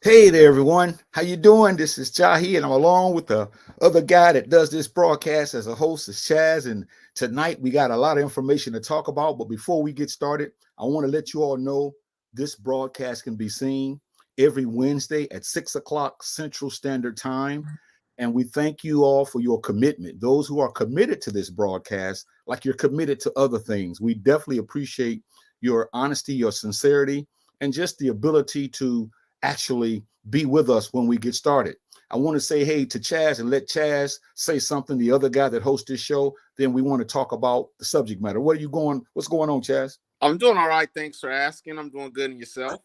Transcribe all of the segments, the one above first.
Hey there, everyone. How you doing? This is Jahi, and I'm along with the other guy that does this broadcast as a host, is Chazz. And tonight we got a lot of information to talk about. But before we get started, I want to let you all know this broadcast can be seen every Wednesday at 6 o'clock Central Standard Time. And we thank you all for your commitment. Those who are committed to this broadcast, like you're committed to other things, we definitely appreciate your honesty, your sincerity, and just the ability to actually be with us when we get started. I want to say hey to Chazz and let Chazz say something, the other guy that hosts this show. Then we want to talk about the subject matter. What's going on, Chazz? I'm doing all right. Thanks for asking. I'm doing good. And yourself?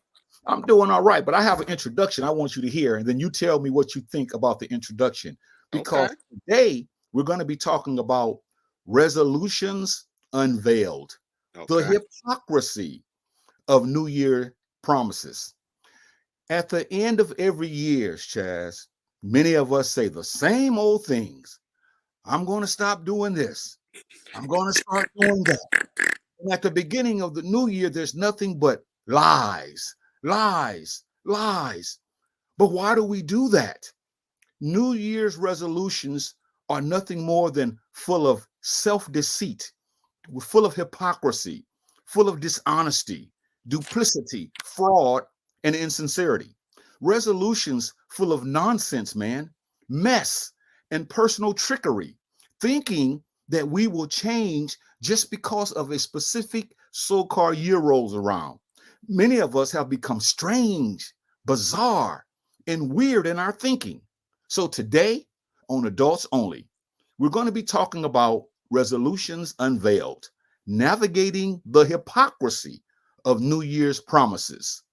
I'm doing all right, but I have an introduction I want you to hear, and then you tell me what you think about the introduction. Okay. Because today we're going to be talking about resolutions unveiled, the Okay. hypocrisy of New Year promises. At the end of every year, Chaz, many of us say the same old things. I'm going to stop doing this. I'm going to start doing that. And at the beginning of the new year, there's nothing but lies, lies, lies. But why do we do that? New Year's resolutions are nothing more than full of self-deceit, full of hypocrisy, full of dishonesty, duplicity, fraud, and insincerity. Resolutions full of nonsense, man, mess, and personal trickery, thinking that we will change just because of a specific so-called year rolls around. Many of us have become strange, bizarre, and weird in our thinking. So today, on Adults Only, we're going to be talking about resolutions unveiled, navigating the hypocrisy of New Year's promises.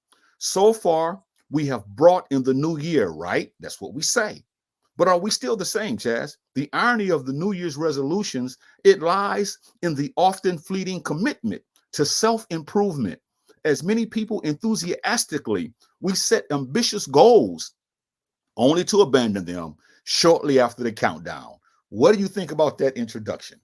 So far, we have brought in the new year, right? That's what we say. But are we still the same, Chaz? The irony of the New Year's resolutions, it lies in the often fleeting commitment to self-improvement. As many people enthusiastically, we set ambitious goals only to abandon them shortly after the countdown. What do you think about that introduction?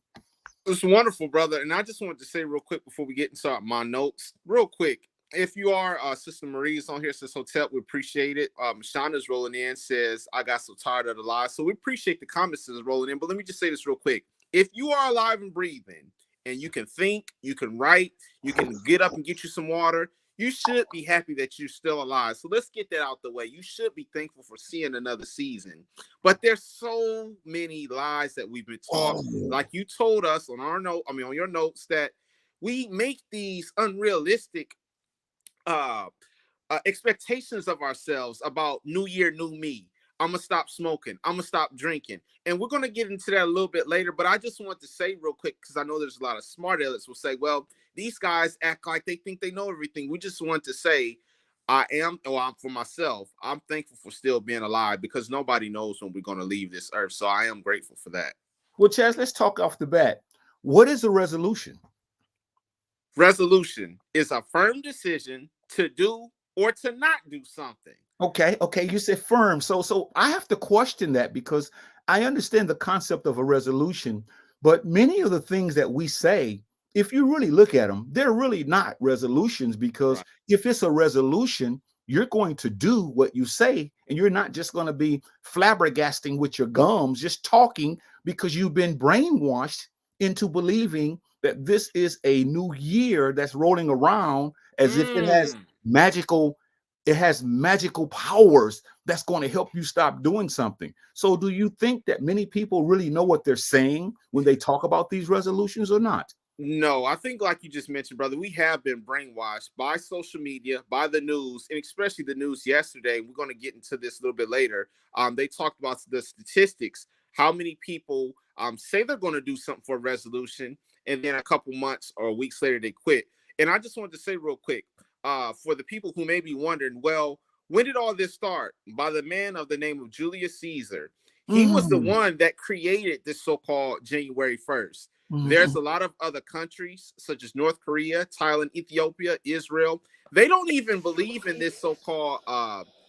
It's wonderful, brother. And I just wanted to say real quick before we get into my notes, real quick. If you are Sister Marie's on here, says Hotel, we appreciate it. Shauna's rolling in, says, I got so tired of the lies. So we appreciate the comments that's rolling in. But let me just say this real quick. If you are alive and breathing and you can think, you can write, you can get up and get you some water, you should be happy that you're still alive. So let's get that out the way. You should be thankful for seeing another season. But there's so many lies that we've been taught. Like you told us on our note, on your notes, that we make these unrealistic uh, expectations of ourselves about new year, new me. I'm going to stop smoking. I'm going to stop drinking. And we're going to get into that a little bit later. But I just want to say real quick, because I know there's a lot of smart alerts will say, well, these guys act like they think they know everything. We just want to say, I'm for myself, I'm thankful for still being alive because nobody knows when we're going to leave this earth. So I am grateful for that. Well, Chaz, let's talk off the bat. What is a resolution? Resolution is a firm decision to do or to not do something. Okay. You said firm. So I have to question that because I understand the concept of a resolution, but many of the things that we say, if you really look at them, they're really not resolutions because Right. if it's a resolution, you're going to do what you say, and you're not just going to be flabbergasting with your gums, just talking because you've been brainwashed into believing that this is a new year that's rolling around as if magical it has magical powers that's going to help you stop doing something. So do you think that many people really know what they're saying when they talk about these resolutions or not? No, I think like you just mentioned, brother, we have been brainwashed by social media, by the news, and especially the news yesterday. We're going to get into this a little bit later. They talked about the statistics, how many people say they're going to do something for a resolution, and then a couple months or weeks later they quit. And I just wanted to say real quick, for the people who may be wondering, well, when did all this start? By the man of the name of Julius Caesar. He was the Mm, one that created this so-called January 1st. There's mm, a lot of other countries, such as North Korea, Thailand, Ethiopia, Israel. They don't even believe in this so-called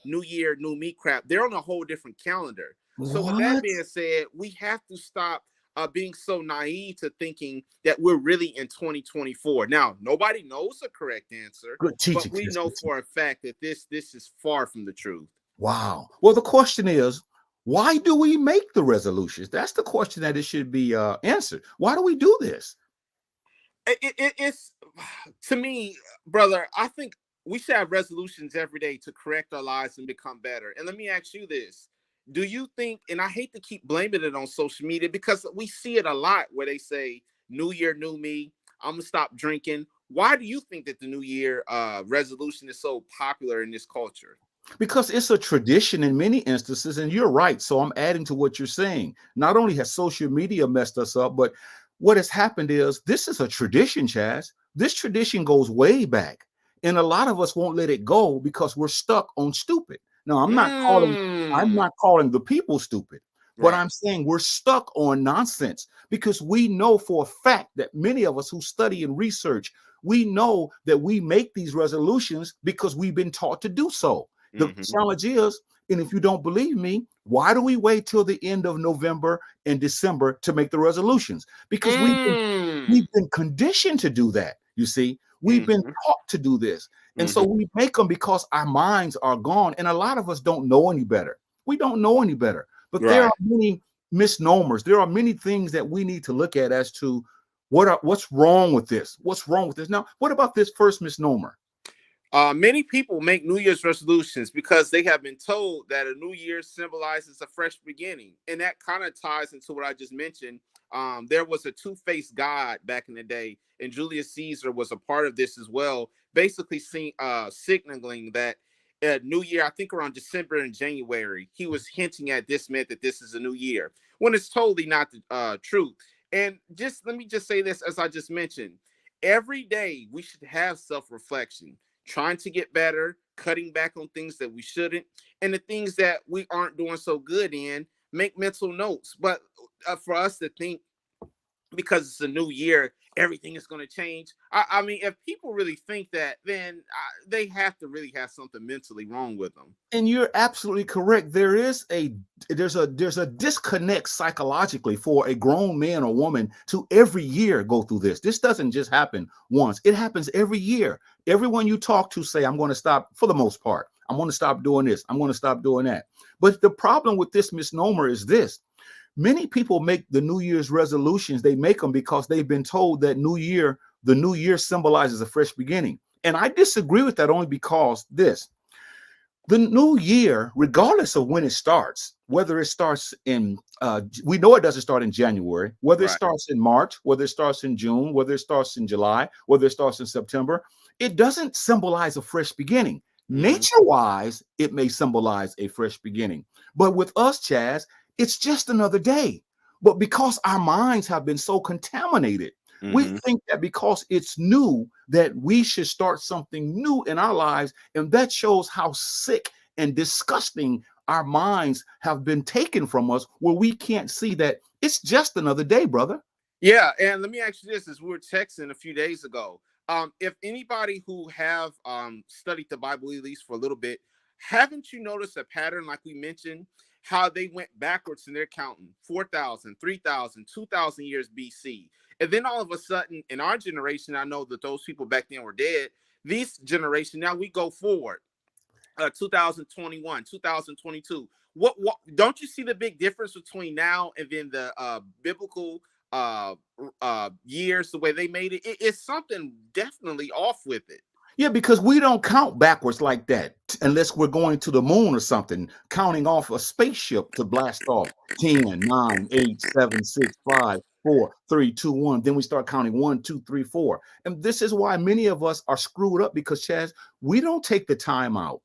New Year, New Me crap. They're on a whole different calendar. So, with that what? being said, we have to stop being so naive to thinking that we're really in 2024. Now, nobody knows the correct answer, Good but teaching, we sis. know Good for a fact that this is far from the truth. Wow. Well, the question is, why do we make the resolutions? That's the question that it should be answered. Why do we do this? It's to me, brother. I think we should have resolutions every day to correct our lives and become better. And let me ask you this: do you think? And I hate to keep blaming it on social media because we see it a lot where they say "New Year, new me." I'm gonna stop drinking. Why do you think that the New Year resolution is so popular in this culture? Because it's a tradition in many instances, and you're right. So I'm adding to what you're saying. Not only has social media messed us up, but what has happened is this is a tradition, Chaz. This tradition goes way back, and a lot of us won't let it go because we're stuck on stupid. Now, I'm Mm, not calling the people stupid, but right. I'm saying we're stuck on nonsense because we know for a fact that many of us who study and research, we know that we make these resolutions because we've been taught to do so. The Hmm. challenge is, and if you don't believe me, why do we wait till the end of November and December to make the resolutions? Because we've Mm, been conditioned to do that. You see, we've been hmm. taught to do this. And so Hmm. we make them because our minds are gone. And a lot of us don't know any better. We don't know any better. But there are Right. many misnomers. There are many things that we need to look at as to what's wrong with this? What's wrong with this? Now, what about this first misnomer? Many people make New Year's resolutions because they have been told that a new year symbolizes a fresh beginning. And that kind of ties into what I just mentioned. There was a two-faced God back in the day, and Julius Caesar was a part of this as well, basically signaling that New Year, I think around December and January, he was hinting at this meant that this is a new year, when it's totally not the truth. And just let me just say this, as I just mentioned, every day we should have self-reflection, trying to get better, cutting back on things that we shouldn't, and the things that we aren't doing so good in, make mental notes. But for us to think because it's a new year, everything is going to change. I mean, if people really think that, then they have to really have something mentally wrong with them. And you're absolutely correct. There's a disconnect psychologically for a grown man or woman to every year go through this. This doesn't just happen once. It happens every year. Everyone you talk to say, I'm going to stop for the most part. I'm going to stop doing this. I'm going to stop doing that. But the problem with this misnomer is this. Many people make the New Year's resolutions. They make them because they've been told that the new year symbolizes a fresh beginning. And I disagree with that only because the new year, regardless of when it starts, whether it starts in, we know it doesn't start in January, whether it Right. starts in March, whether it starts in June, whether it starts in July, whether it starts in September, it doesn't symbolize a fresh beginning. Hmm. Nature wise, it may symbolize a fresh beginning. But with us, Chaz, it's just another day. But because our minds have been so contaminated, we Hmm. think that because it's new, that we should start something new in our lives. And that shows how sick and disgusting our minds have been taken from us, where we can't see that it's just another day, brother. Yeah, and let me ask you this: as we were texting a few days ago, if anybody who have studied the Bible at least for a little bit, haven't you noticed a pattern like we mentioned? How they went backwards in their counting 4,000, 3,000, 2,000 years BC. And then all of a sudden, in our generation, I know that those people back then were dead. This generation, now we go forward 2021, 2022. What don't you see the big difference between now and then the biblical uh years, the way they made it's something definitely off with it. Yeah, because we don't count backwards like that unless we're going to the moon or something, counting off a spaceship to blast off 10, 9, 8, 7, 6, 5, 4, 3, 2, 1. Then we start counting 1, 2, 3, 4. And this is why many of us are screwed up because, Chaz, we don't take the time out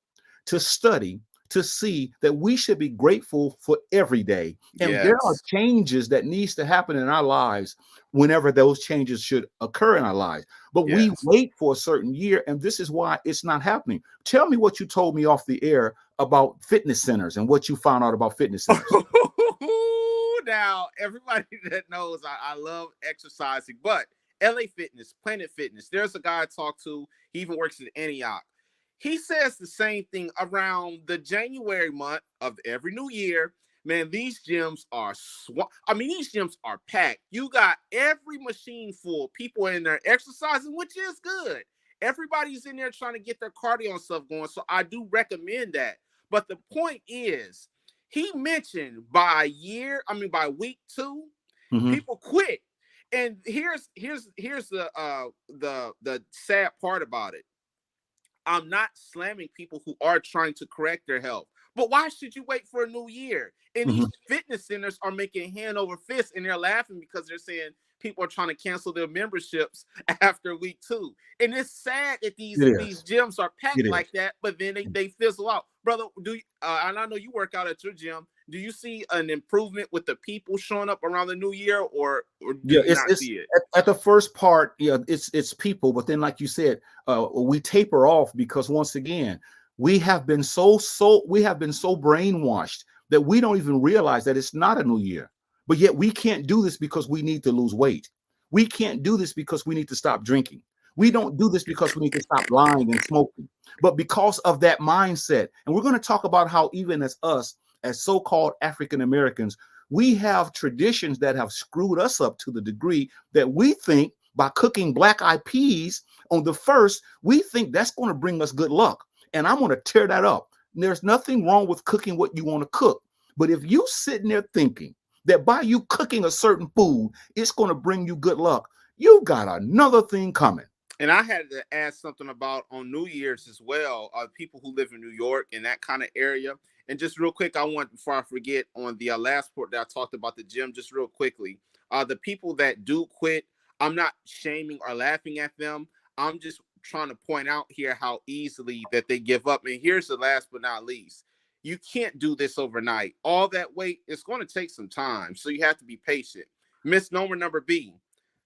to study to see that we should be grateful for every day. And there are Yes. changes that needs to happen in our lives whenever those changes should occur in our lives. But we Yes. wait for a certain year, and this is why it's not happening. Tell me what you told me off the air about fitness centers and what you found out about fitness centers. Now, everybody that knows I love exercising, but LA Fitness, Planet Fitness, there's a guy I talked to. He even works in Antioch. He says the same thing around the January month of every new year. Man, these gyms are I mean, these gyms are packed. You got every machine full. People in there exercising, which is good. Everybody's in there trying to get their cardio and stuff going. So I do recommend that. But the point is, he mentioned by week 2, Mm-hmm. people quit. And here's the sad part about it. I'm not slamming people who are trying to correct their health. But why should you wait for a new year? And Mm-hmm. these fitness centers are making hand over fist, and they're laughing because they're saying people are trying to cancel their memberships after week 2. And it's sad that It these is. gyms are It packed is. like that, but then they fizzle out. Brother, and I know you work out at your gym. Do you see an improvement with the people showing up around the new year, or do Yeah, you not it's see it? at the first part, yeah, it's people, but then like you said, we taper off because once again, we have been so brainwashed that we don't even realize that it's not a new year. But yet we can't do this because we need to lose weight. We can't do this because we need to stop drinking. We don't do this because we need to stop lying and smoking, but because of that mindset. And we're going to talk about how even as us, as so-called African Americans, we have traditions that have screwed us up to the degree that we think by cooking black eyed peas on the first, we think that's going to bring us good luck. And I'm going to tear that up. There's nothing wrong with cooking what you want to cook. But if you sitting there thinking that by you cooking a certain food, it's going to bring you good luck, you got another thing coming. And I had to ask something about on New Year's as well, people who live in New York in that kind of area. And just real quick, I want, before I forget, on the last part that I talked about the gym, just real quickly, the people that do quit, I'm not shaming or laughing at them. I'm just trying to point out here how easily that they give up. And here's the last but not least. You can't do this overnight. All that weight, it's going to take some time. So you have to be patient. Misnomer number B.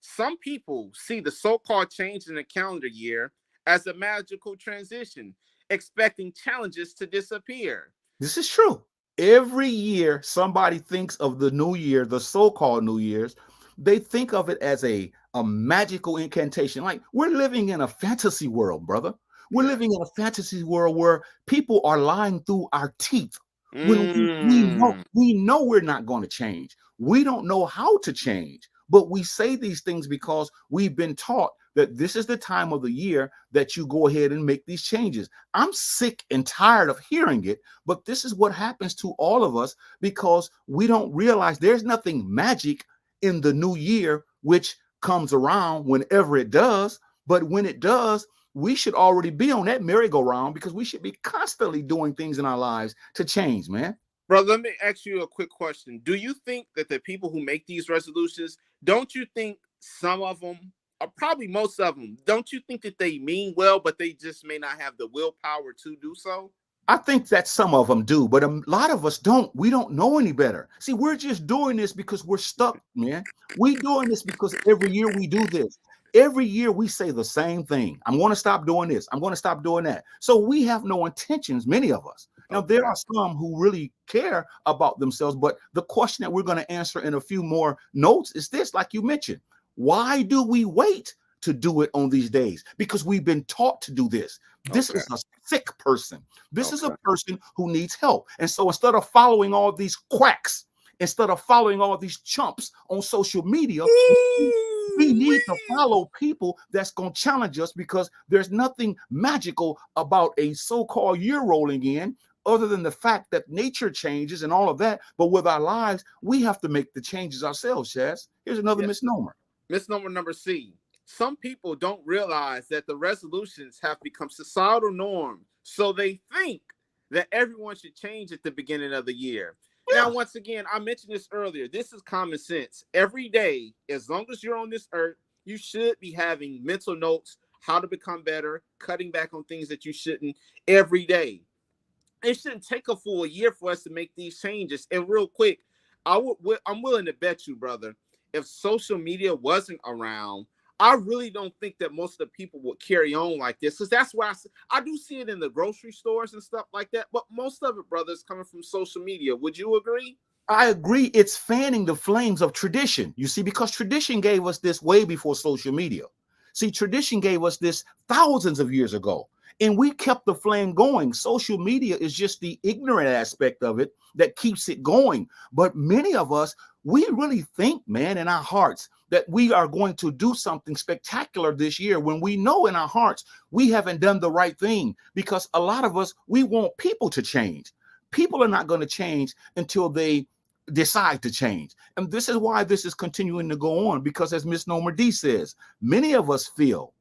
Some people see the so-called change in the calendar year as a magical transition, expecting challenges to disappear. This is true. Every year, somebody thinks of the new year, the so-called New Year's. They think of it as a magical incantation. Like we're living in a fantasy world, brother. We're Yeah. living in a fantasy world where people are lying through our teeth. When Mm. we know we're not going to change. We don't know how to change, but we say these things because we've been taught that this is the time of the year that you go ahead and make these changes. I'm sick and tired of hearing it, but this is what happens to all of us because we don't realize there's nothing magic in the new year, which comes around whenever it does. But when it does, we should already be on that merry-go-round because we should be constantly doing things in our lives to change, man. Bro, let me ask you a quick question. Do you think that the people who make these resolutions, don't you think some of them, or probably most of them, don't you think that they mean well, but they just may not have the willpower to do so? I think that some of them do, but a lot of us don't. We don't know any better. See, we're just doing this because we're stuck, man. We doing this because every year we do this. Every year we say the same thing. I'm going to stop doing this. I'm going to stop doing that. So we have no intentions, many of us. Now, there Okay. are some who really care about themselves, but the question that we're going to answer in a few more notes is this, like you mentioned, why do we wait to do it on these days? Because we've been taught to do this. This Okay. is a sick person. This is a Okay. person who needs help. And so instead of following all these quacks, instead of following all these chumps on social media, we need to Ooh-wee. follow people that's going to challenge us because there's nothing magical about a so-called year rolling in other than the fact that nature changes and all of that. But with our lives, we have to make the changes ourselves, Chaz. Here's another Yeah. misnomer. Misnomer number C. Some people don't realize that the resolutions have become societal norms, so they think that everyone should change at the beginning of the year. Now, Yeah. once again, I mentioned this earlier. This is common sense. Every day, as long as you're on this earth, you should be having mental notes, how to become better, cutting back on things that you shouldn't every day. It shouldn't take a full year for us to make these changes. And real quick, I'm willing to bet you, brother, if social media wasn't around, I really don't think that most of the people would carry on like this. Because that's why I do see it in the grocery stores and stuff like that. But most of it, brother, is coming from social media. Would you agree? I agree. It's fanning the flames of tradition, you see, because tradition gave us this way before social media. See, tradition gave us this thousands of years ago, and we kept the flame going. Social media is just the ignorant aspect of it that keeps it going. But many of us, we really think, man, in our hearts that we are going to do something spectacular this year when we know in our hearts we haven't done the right thing because a lot of us, we want people to change. people are not going to change until they decide to change. And this is why this is continuing to go on, because as Miss Nomer D says, many of us feel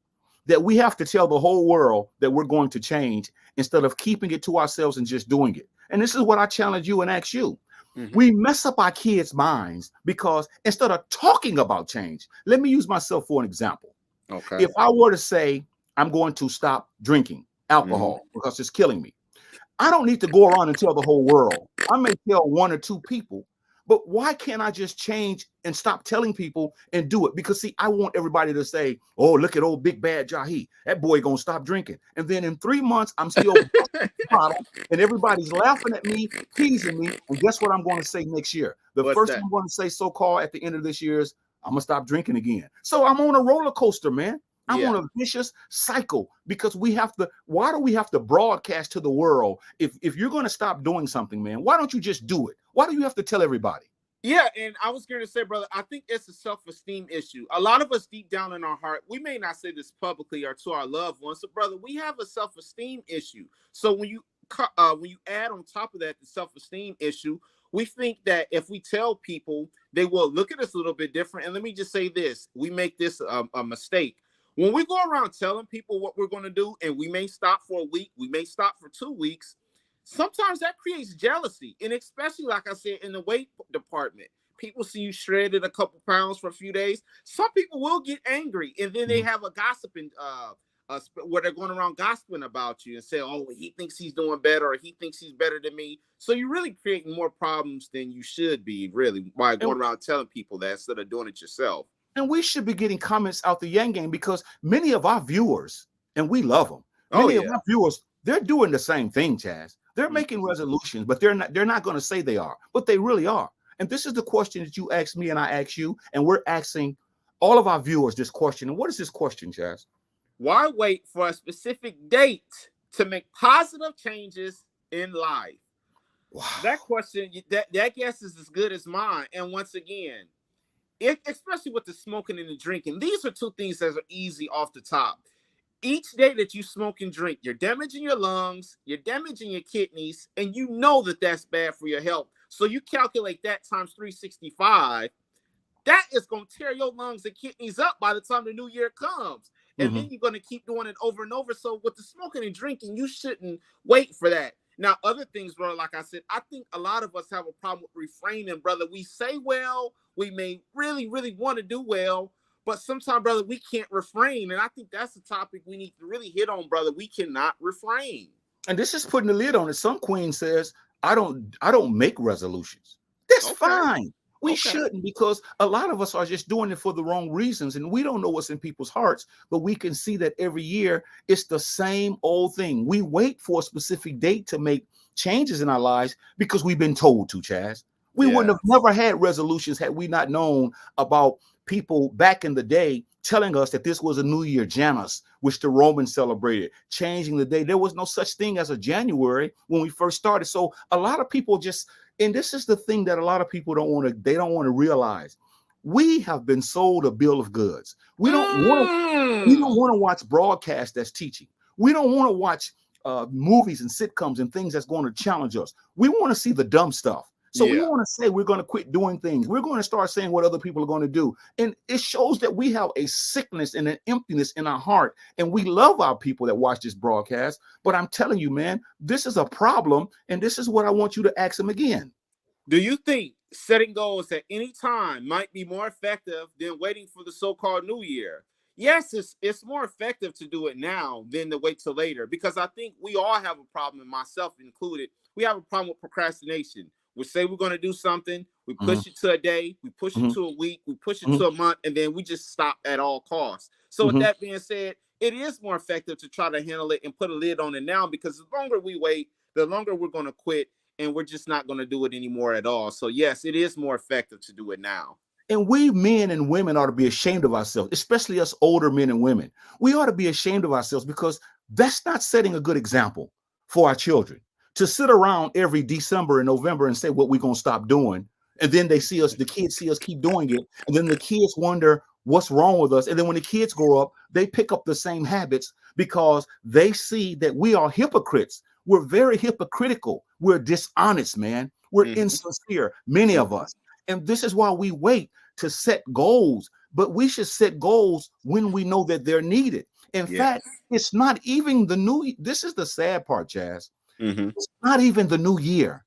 that we have to tell the whole world that we're going to change instead of keeping it to ourselves and just doing it. And this is what I challenge you and ask you. We mess up our kids' minds because instead of talking about change, let me use myself for an example. Okay. If I were to say, I'm going to stop drinking alcohol because it's killing me, I don't need to go around and tell the whole world. I may tell one or two people, but why can't I just change and stop telling people and do it? Because see, I want everybody to say, oh, look at old big bad Jahi. That boy gonna stop drinking. And then in 3 months, I'm still bottle, and everybody's laughing at me, teasing me. And guess what I'm going to say next year? The first thing I'm going to say so-called at the end of this year is, I'm gonna stop drinking again. So I'm on a roller coaster, man. I'm on a vicious cycle because we have to. Why do we have to broadcast to the world? If you're going to stop doing something, man, why don't you just do it? Why do you have to tell everybody? Yeah, and I was going to say, brother, I think it's a self-esteem issue. A lot of us deep down in our heart, we may not say this publicly or to our loved ones, but brother, we have a self-esteem issue. So when you add on top of that the self-esteem issue, we think that if we tell people, they will look at us a little bit different. And let me just say this: we make this a mistake. When we go around telling people what we're going to do, and we may stop for a week, we may stop for 2 weeks, sometimes that creates jealousy. And especially, like I said, in the weight department, people see you shredded a couple pounds for a few days. Some people will get angry, and then they have a gossiping, where they're going around gossiping about you and say, oh, he thinks he's doing better, or he thinks he's better than me. So you're really creating more problems than you should be, really, by going around telling people that instead of doing it yourself. And we should be getting comments out the Yang game, because many of our viewers, and we love them, many of our viewers, they're doing the same thing, Chazz. They're making resolutions, but they're not going to say they are, but they really are. And this is the question that you asked me and I asked you, and we're asking all of our viewers this question. And what is this question, Chazz? Why wait for a specific date to make positive changes in life? Wow. That question, that guess is as good as mine. And once again, especially with the smoking and the drinking, these are two things that are easy off the top. Each day that you smoke and drink, you're damaging your lungs, you're damaging your kidneys, and you know that that's bad for your health. So you calculate that times 365. That is going to tear your lungs and kidneys up by the time the new year comes. And then you're going to keep doing it over and over. So with the smoking and drinking, you shouldn't wait for that. Now, other things, brother, like I said, I think a lot of us have a problem with refraining, brother. We say well, we may really, really want to do well, but sometimes, brother, we can't refrain. And I think that's a topic we need to really hit on, brother. We cannot refrain. And this is putting the lid on it. Some queen says, I don't make resolutions. That's fine. We shouldn't, because a lot of us are just doing it for the wrong reasons, and we don't know what's in people's hearts, but we can see that every year it's the same old thing. We wait for a specific date to make changes in our lives because we've been told to, Chazz. We wouldn't have never had resolutions had we not known about people back in the day telling us that this was a new year, Janus, which the Romans celebrated, changing the day. There was no such thing as a January when we first started. So a lot of people just, and this is the thing that a lot of people don't want to realize. We have been sold a bill of goods. We don't want to watch broadcasts that's teaching. We don't want to watch movies and sitcoms and things that's going to challenge us. We want to see the dumb stuff. So we want to say we're going to quit doing things. We're going to start saying what other people are going to do. And it shows that we have a sickness and an emptiness in our heart. And we love our people that watch this broadcast. But I'm telling you, man, this is a problem. And this is what I want you to ask them again. Do you think setting goals at any time might be more effective than waiting for the so-called new year? Yes, it's more effective to do it now than to wait till later, because I think we all have a problem, and myself included. We have a problem with procrastination. We say we're going to do something, we push it to a day, we push it to a week, we push it to a month, and then we just stop at all costs. So with that being said, it is more effective to try to handle it and put a lid on it now, because the longer we wait, the longer we're going to quit, and we're just not going to do it anymore at all. So yes, it is more effective to do it now. And we men and women ought to be ashamed of ourselves, especially us older men and women. We ought to be ashamed of ourselves, because that's not setting a good example for our children. To sit around every December and November and say what we're going to stop doing. And then they see us, the kids see us keep doing it. And then the kids wonder what's wrong with us. And then when the kids grow up, they pick up the same habits because they see that we are hypocrites. we're very hypocritical. We're dishonest, man. We're Mhm. insincere, many of us. And this is why we wait to set goals, but we should set goals when we know that they're needed. In Yes. fact, it's not even the new. This is the sad part, Chaz. Hmm. It's not even the new year.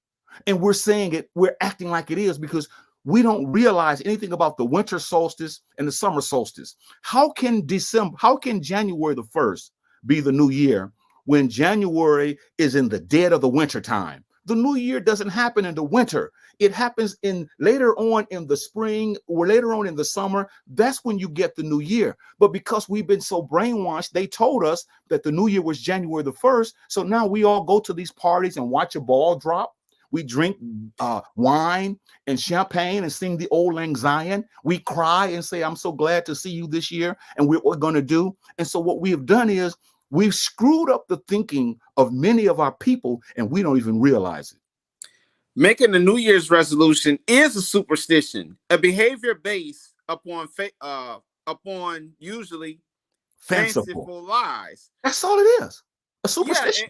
And we're saying it, we're acting like it is because we don't realize anything about the winter solstice and the summer solstice. How can January the 1st be the new year when January is in the dead of the winter time? The new year doesn't happen in the winter. It happens in later on in the spring or later on in the summer. That's when you get the new year. But because we've been so brainwashed, they told us that the new year was January the 1st. So now we all go to these parties and watch a ball drop. We drink wine and champagne and sing the Old Lang Syne. We cry and say, I'm so glad to see you this year and what we're going to do. And so what we have done is we've screwed up the thinking of many of our people and we don't even realize it. Making a New Year's resolution is a superstition, a behavior based upon usually Fanciful. fanciful lies. That's all it is. A Yeah, superstition.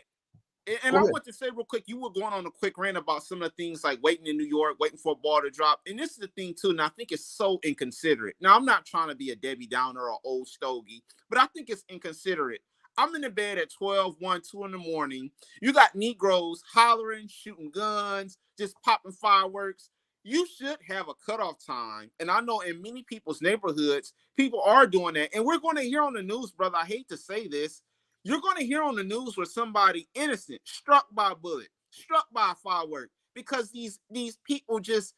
and Go I ahead. want to say real quick, you were going on a quick rant about some of the things like waiting in New York, waiting for a ball to drop. And this is the thing too, and I think it's so inconsiderate. Now, I'm not trying to be a Debbie Downer or old stogie, but I think it's inconsiderate. I'm in the bed at 12, 1, 2 in the morning. You got Negroes hollering, shooting guns, just popping fireworks. You should have a cutoff time. And I know in many people's neighborhoods, people are doing that. And we're going to hear on the news, brother, I hate to say this, you're going to hear on the news where somebody innocent struck by a bullet, struck by a firework, because these people just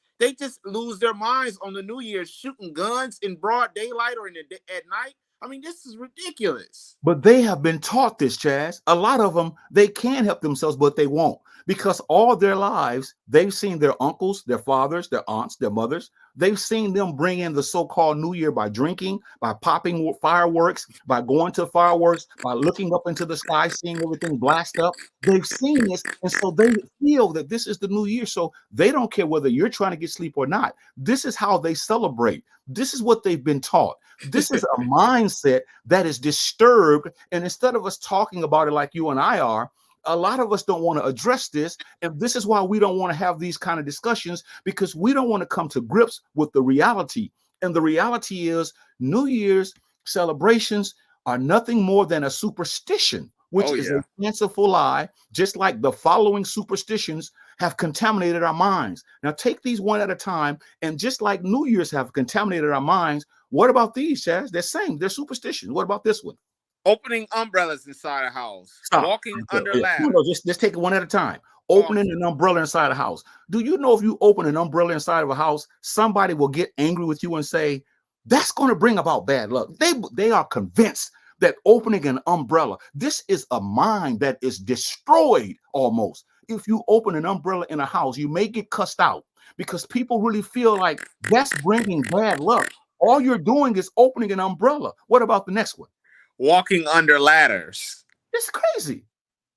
lose their minds on the New Year, shooting guns in broad daylight or at night. I mean, this is ridiculous. But they have been taught this, Chaz. A lot of them, they can help themselves, but they won't. Because all their lives, they've seen their uncles, their fathers, their aunts, their mothers. They've seen them bring in the so-called New Year by drinking, by popping fireworks, by going to fireworks, by looking up into the sky, seeing everything blast up. They've seen this, and so they feel that this is the New Year. So they don't care whether you're trying to get sleep or not. This is how they celebrate. This is what they've been taught. This is a mindset that is disturbed. And instead of us talking about it like you and I are, a lot of us don't want to address this. And this is why we don't want to have these kind of discussions, because we don't want to come to grips with the reality. And the reality is New Year's celebrations are nothing more than a superstition, which is a fanciful lie, just like the following superstitions have contaminated our minds. Now take these one at a time. And just like New Year's have contaminated our minds, what about these, Chaz? They're same. They're superstitions. What about this one? Opening umbrellas inside a house, Stop. walking under Yeah. ladders. No, just take it one at a time. Opening an umbrella inside a house. Do you know if you open an umbrella inside of a house, somebody will get angry with you and say, that's going to bring about bad luck. They are convinced that opening an umbrella, this is a mind that is destroyed almost. If you open an umbrella in a house, you may get cussed out because people really feel like that's bringing bad luck. All you're doing is opening an umbrella. What about the next one? Walking under ladders. It's crazy.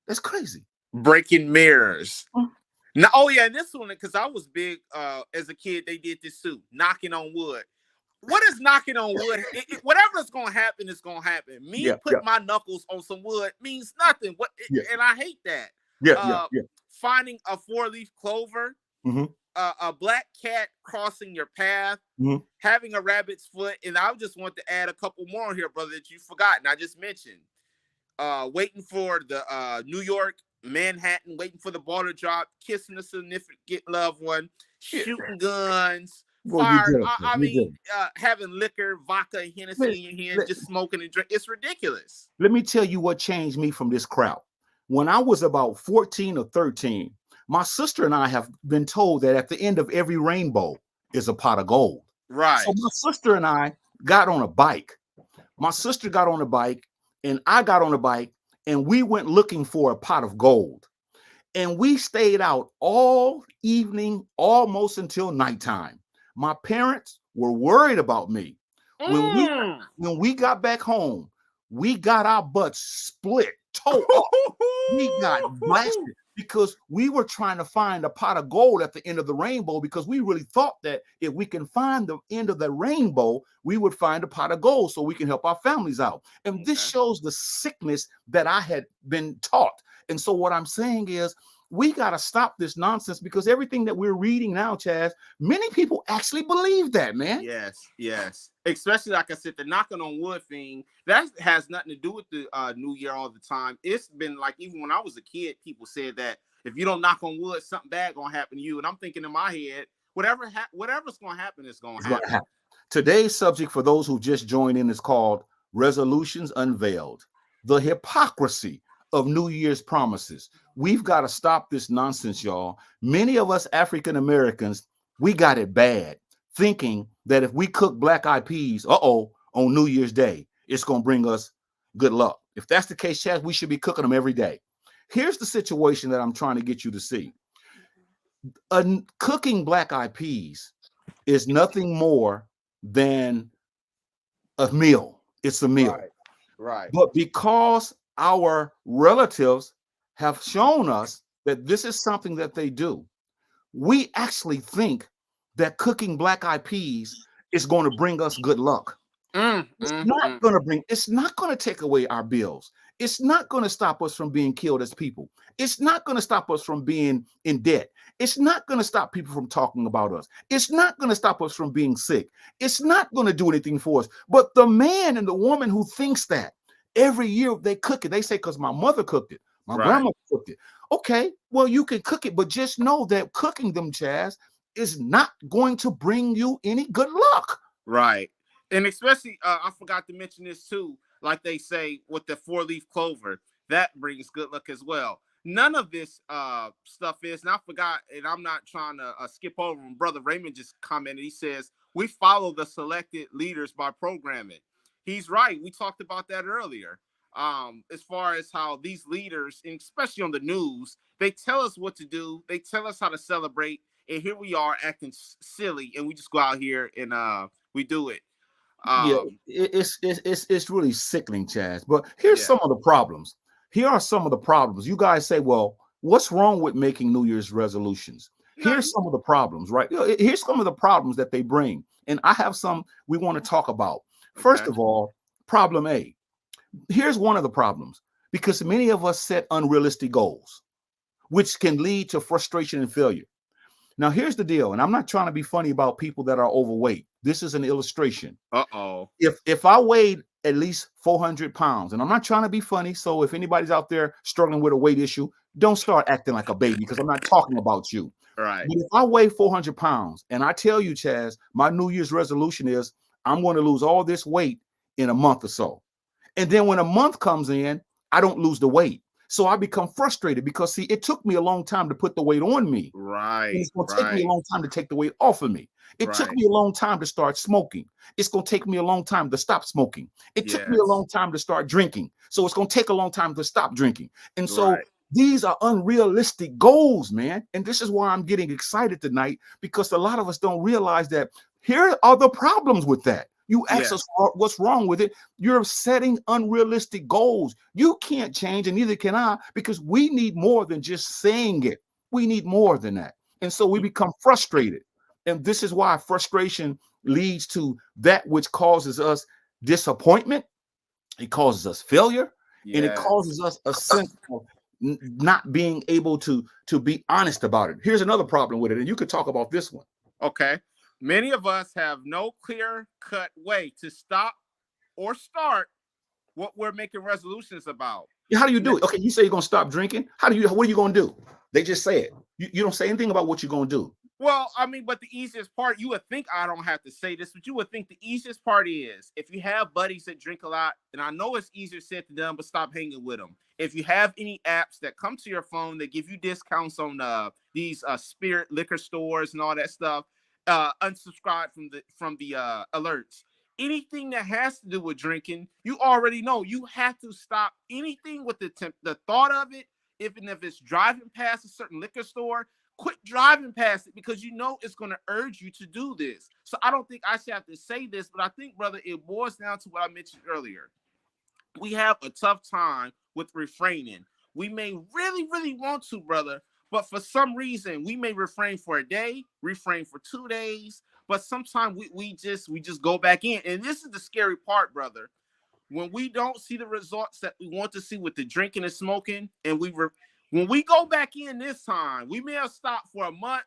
That's crazy. Breaking mirrors. Now, oh yeah, and this one, because I was big as a kid, they did this too. Knocking on wood. What is knocking on wood? Whatever's gonna happen is gonna happen. Me putting my knuckles on some wood means nothing. And I hate that. Finding a 4-leaf clover, a black cat crossing your path, having a rabbit's foot, and I just want to add a couple more here, brother, that you forgot, and I just mentioned. Waiting for the New York, Manhattan, waiting for the ball to drop, kissing a significant loved one, shooting guns, fire. Having liquor, vodka, and Hennessy in your hand, just smoking and drink. It's ridiculous. Let me tell you what changed me from this crowd. When I was about 14 or 13, my sister and I have been told that at the end of every rainbow is a pot of gold. Right. So my sister and I got on a bike. My sister got on a bike and I got on a bike and we went looking for a pot of gold. And we stayed out all evening, almost until nighttime. My parents were worried about me. When we got back home, we got our butts split, toe up. We got blasted because we were trying to find a pot of gold at the end of the rainbow, because we really thought that if we can find the end of the rainbow, we would find a pot of gold so we can help our families out. And this shows the sickness that I had been taught. And so what I'm saying is we got to stop this nonsense, because everything that we're reading now, Chaz, many people actually believe that, man. Yes, yes. Especially like I said, the knocking on wood thing, that has nothing to do with the New Year all the time. It's been like, even when I was a kid, people said that if you don't knock on wood, something bad gonna happen to you. And I'm thinking in my head, whatever's gonna happen is gonna It's going to happen. happen. Today's subject, for those who just joined in, is called Resolutions Unveiled, the hypocrisy of New Year's promises. We've got to stop this nonsense, y'all. Many of us African Americans, we got it bad, thinking that if we cook black eyed peas, on New Year's Day, it's going to bring us good luck. If that's the case, Chad, we should be cooking them every day. Here's the situation that I'm trying to get you to see. Cooking black eyed peas is nothing more than a meal. It's a meal. Right. Right. But because our relatives have shown us that this is something that they do, we actually think that cooking black eyed peas is going to bring us good luck. It's not going to take away our bills. It's not going to stop us from being killed as people. It's not going to stop us from being in debt. It's not going to stop people from talking about us. It's not going to stop us from being sick. It's not going to do anything for us. But the man and the woman who thinks that, every year they cook it, they say, because my mother cooked it, my grandma cooked it. Okay, well, you can cook it, but just know that cooking them, Chaz, is not going to bring you any good luck. Right. And especially, I forgot to mention this too. Like they say with the 4-leaf clover, that brings good luck as well. None of this stuff is, and I forgot, and I'm not trying to skip over when Brother Raymond just commented. He says, we follow the selected leaders by programming. He's right. We talked about that earlier. As far as how these leaders, and especially on the news, they tell us what to do. They tell us how to celebrate. And here we are acting silly, and we just go out here and we do it. It's really sickening, Chaz. But here's some of the problems. Here are some of the problems. You guys say, well, what's wrong with making New Year's resolutions? Here's some of the problems, right? Here's some of the problems that they bring. And I have some we want to talk about. First of all, problem A. Here's one of the problems, because many of us set unrealistic goals, which can lead to frustration and failure. Now, here's the deal, and I'm not trying to be funny about people that are overweight. This is an illustration. If I weighed at least 400 pounds, and I'm not trying to be funny, so if anybody's out there struggling with a weight issue, don't start acting like a baby, because I'm not talking about you. Right. But if I weigh 400 pounds, and I tell you, Chaz, my New Year's resolution is I'm going to lose all this weight in a month or so. And then when a month comes in, I don't lose the weight. So I become frustrated because, see, it took me a long time to put the weight on me. Right. And it's going to take me a long time to take the weight off of me. It took me a long time to start smoking. It's going to take me a long time to stop smoking. It took me a long time to start drinking. So it's going to take a long time to stop drinking. And so these are unrealistic goals, man. And this is why I'm getting excited tonight, because a lot of us don't realize that here are the problems with that. You ask us what's wrong with it. You're setting unrealistic goals. You can't change, and neither can I, because we need more than just saying it. We need more than that. And so we become frustrated. And this is why frustration leads to that which causes us disappointment. It causes us failure. And it causes us a sense of not being able to be honest about it. Here's another problem with it. And you could talk about this one. Okay. Many of us have no clear-cut way to stop or start what we're making resolutions about. How do you do it? Okay, you say you're going to stop drinking. What are you going to do? They just say it. You don't say anything about what you're going to do. Well, I mean, but the easiest part, you would think, I don't have to say this, but you would think the easiest part is if you have buddies that drink a lot, and I know it's easier said than done, but stop hanging with them. If you have any apps that come to your phone that give you discounts on these spirit liquor stores and all that stuff, unsubscribe from the alerts. Anything that has to do with drinking, you already know you have to stop anything with the thought of it. Even if it's driving past a certain liquor store, quit driving past it, because you know it's going to urge you to do this. So I don't think I should have to say this, but I think, brother, it boils down to what I mentioned earlier. We have a tough time with refraining. We may really, really want to, brother, but for some reason, we may refrain for a day, refrain for 2 days, but sometimes we just go back in. And this is the scary part, brother. when we don't see the results that we want to see with the drinking and smoking, and when we go back in this time, we may have stopped for a month.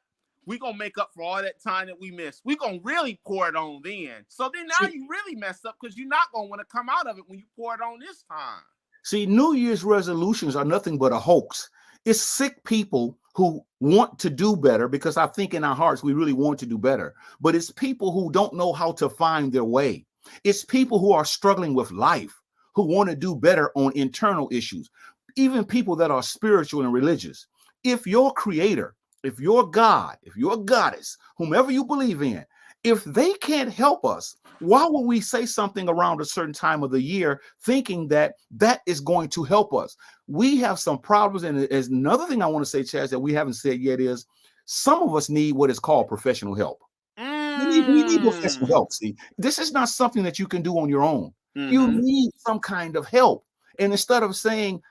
We're going to make up for all that time that we missed. We're going to really pour it on then. So then now you really mess up because you're not going to want to come out of it when you pour it on this time. See, New Year's resolutions are nothing but a hoax. It's sick people who want to do better, because I think in our hearts we really want to do better. But it's people who don't know how to find their way. It's people who are struggling with life, who want to do better on internal issues, even people that are spiritual and religious. If your creator, if your God, if your goddess, whomever you believe in, if they can't help us, why would we say something around a certain time of the year thinking that that is going to help us? We have some problems. And there's another thing I want to say, Chazz, that we haven't said yet is some of us need what is called professional help. We need professional help. See, this is not something that you can do on your own. You need some kind of help. And instead of saying,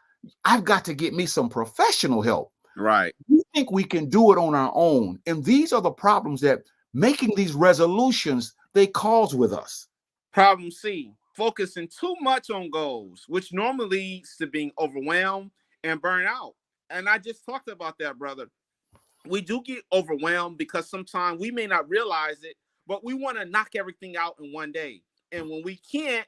I've got to get me some professional help, right? We think we can do it on our own. And these are the problems that making these resolutions, they cause with us. Problem C, focusing too much on goals, which normally leads to being overwhelmed and burn out. And I just talked about that, brother. We do get overwhelmed because sometimes we may not realize it, but we want to knock everything out in one day. And when we can't,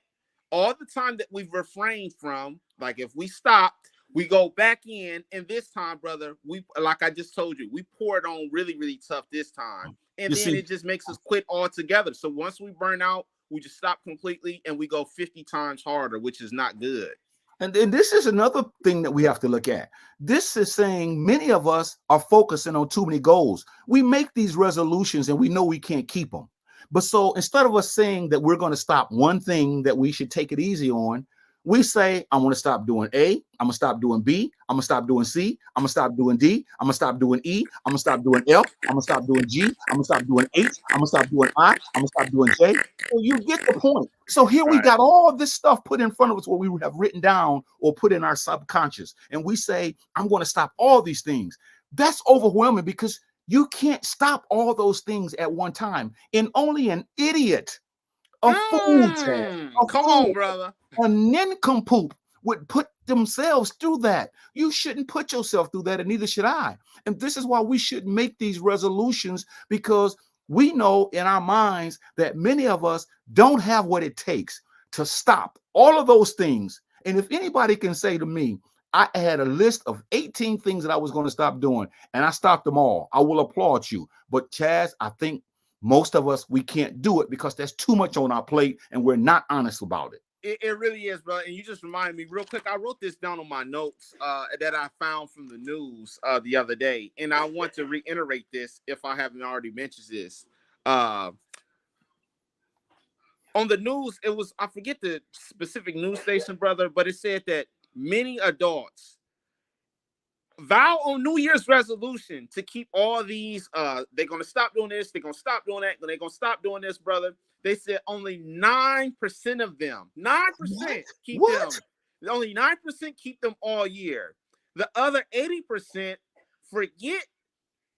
all the time that we've refrained from, like if we stop, we go back in, and this time, brother, we, like I just told you, we pour it on really, really tough this time. And then it just makes us quit altogether. So once we burn out, we just stop completely and we go 50 times harder, which is not good. And this is another thing that we have to look at. This is saying many of us are focusing on too many goals. We make these resolutions and we know we can't keep them. But so instead of us saying that we're going to stop one thing that we should take it easy on, we say, I'm going to stop doing A, I'm going to stop doing B, I'm going to stop doing C, I'm going to stop doing D, I'm going to stop doing E, I'm going to stop doing F, I'm going to stop doing G, I'm going to stop doing H, I'm going to stop doing I, I'm going to stop doing J. So you get the point. So here we got all this stuff put in front of us, what we have written down or put in our subconscious. And we say, I'm going to stop all these things. That's overwhelming because you can't stop all those things at one time. And only an idiot, a fool, come on, brother, a nincompoop would put themselves through that. You shouldn't put yourself through that, and neither should I. And this is why we should make these resolutions, because we know in our minds that many of us don't have what it takes to stop all of those things. And if anybody can say to me, I had a list of 18 things that I was going to stop doing, and I stopped them all, I will applaud you. But Chazz, I think most of us, we can't do it because there's too much on our plate and we're not honest about it. It really is, bro. And you just reminded me real quick. I wrote this down on my notes that I found from the news the other day. And I want to reiterate this if I haven't already mentioned this. On the news, it was, I forget the specific news station, brother, but it said that many adults vow on New Year's resolution to keep all these, they're going to stop doing this, they're going to stop doing that, they're going to stop doing this, brother. They said only 9% of them, 9% keep them. Only 9% keep them all year. The other 80% forget.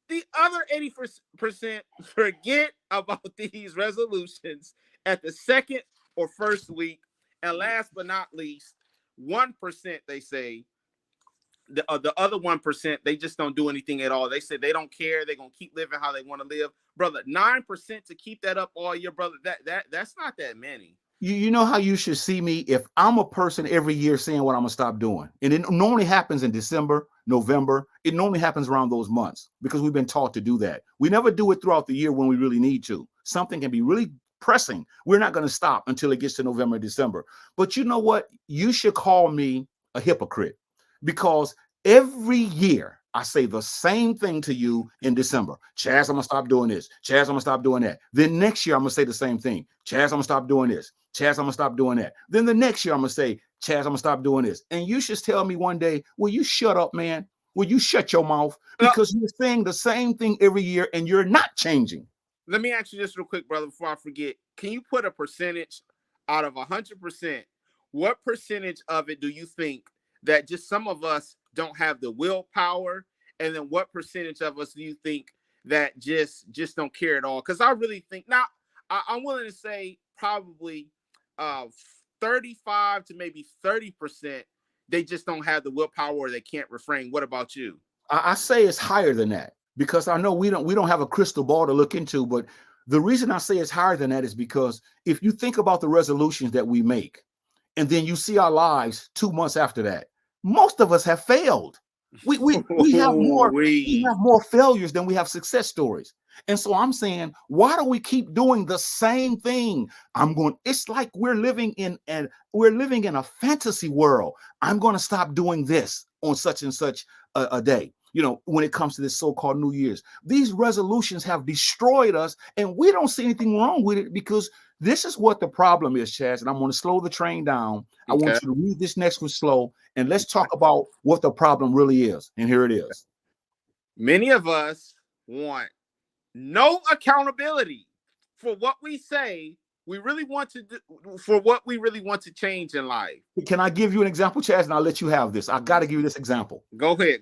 The other 80% forget about these resolutions at the second or first week. And last but not least, 1%, they say, the other 1%, they just don't do anything at all. They say they don't care. They're going to keep living how they want to live. Brother, 9% to keep that up all year, brother, that's not that many. You know how you should see me if I'm a person every year saying what I'm going to stop doing. And it normally happens in December, November. It normally happens around those months because we've been taught to do that. We never do it throughout the year when we really need to. Something can be really pressing. We're not going to stop until it gets to November, December. But you know what? You should call me a hypocrite, because every year I say the same thing to you in December. Chazz, I'm going to stop doing this. Chazz, I'm going to stop doing that. Then next year, I'm going to say the same thing. Chazz, I'm going to stop doing this. Chazz, I'm going to stop doing that. Then the next year, I'm going to say, Chazz, I'm going to stop doing this. And you should tell me one day, will you shut up, man? Will you shut your mouth? Because you're saying the same thing every year and you're not changing. Let me ask you this real quick, brother, before I forget. Can you put a percentage out of 100%? What percentage of it do you think that just some of us don't have the willpower, and then what percentage of us do you think that just don't care at all? Because I really think now I'm willing to say probably 35 to maybe 30%, they just don't have the willpower or they can't refrain. What about you? I say it's higher than that because I know we don't have a crystal ball to look into, but the reason I say it's higher than that is because if you think about the resolutions that we make, and then you see our lives 2 months after that, most of us have failed. We have more failures than we have success stories. And so I'm saying, why do we keep doing the same thing? It's like we're living in a fantasy world. I'm going to stop doing this on such and such a day. You know, when it comes to this so-called New Year's, these resolutions have destroyed us, and we don't see anything wrong with it because this is what the problem is, Chazz. And I'm going to slow the train down. I want you to read this next one slow, and let's talk about what the problem really is. And here it is. Many of us want no accountability for what we say we really want to do, for what we really want to change in life. Can I give you an example, Chazz? And I'll let you have this. I got to give you this example. Go ahead.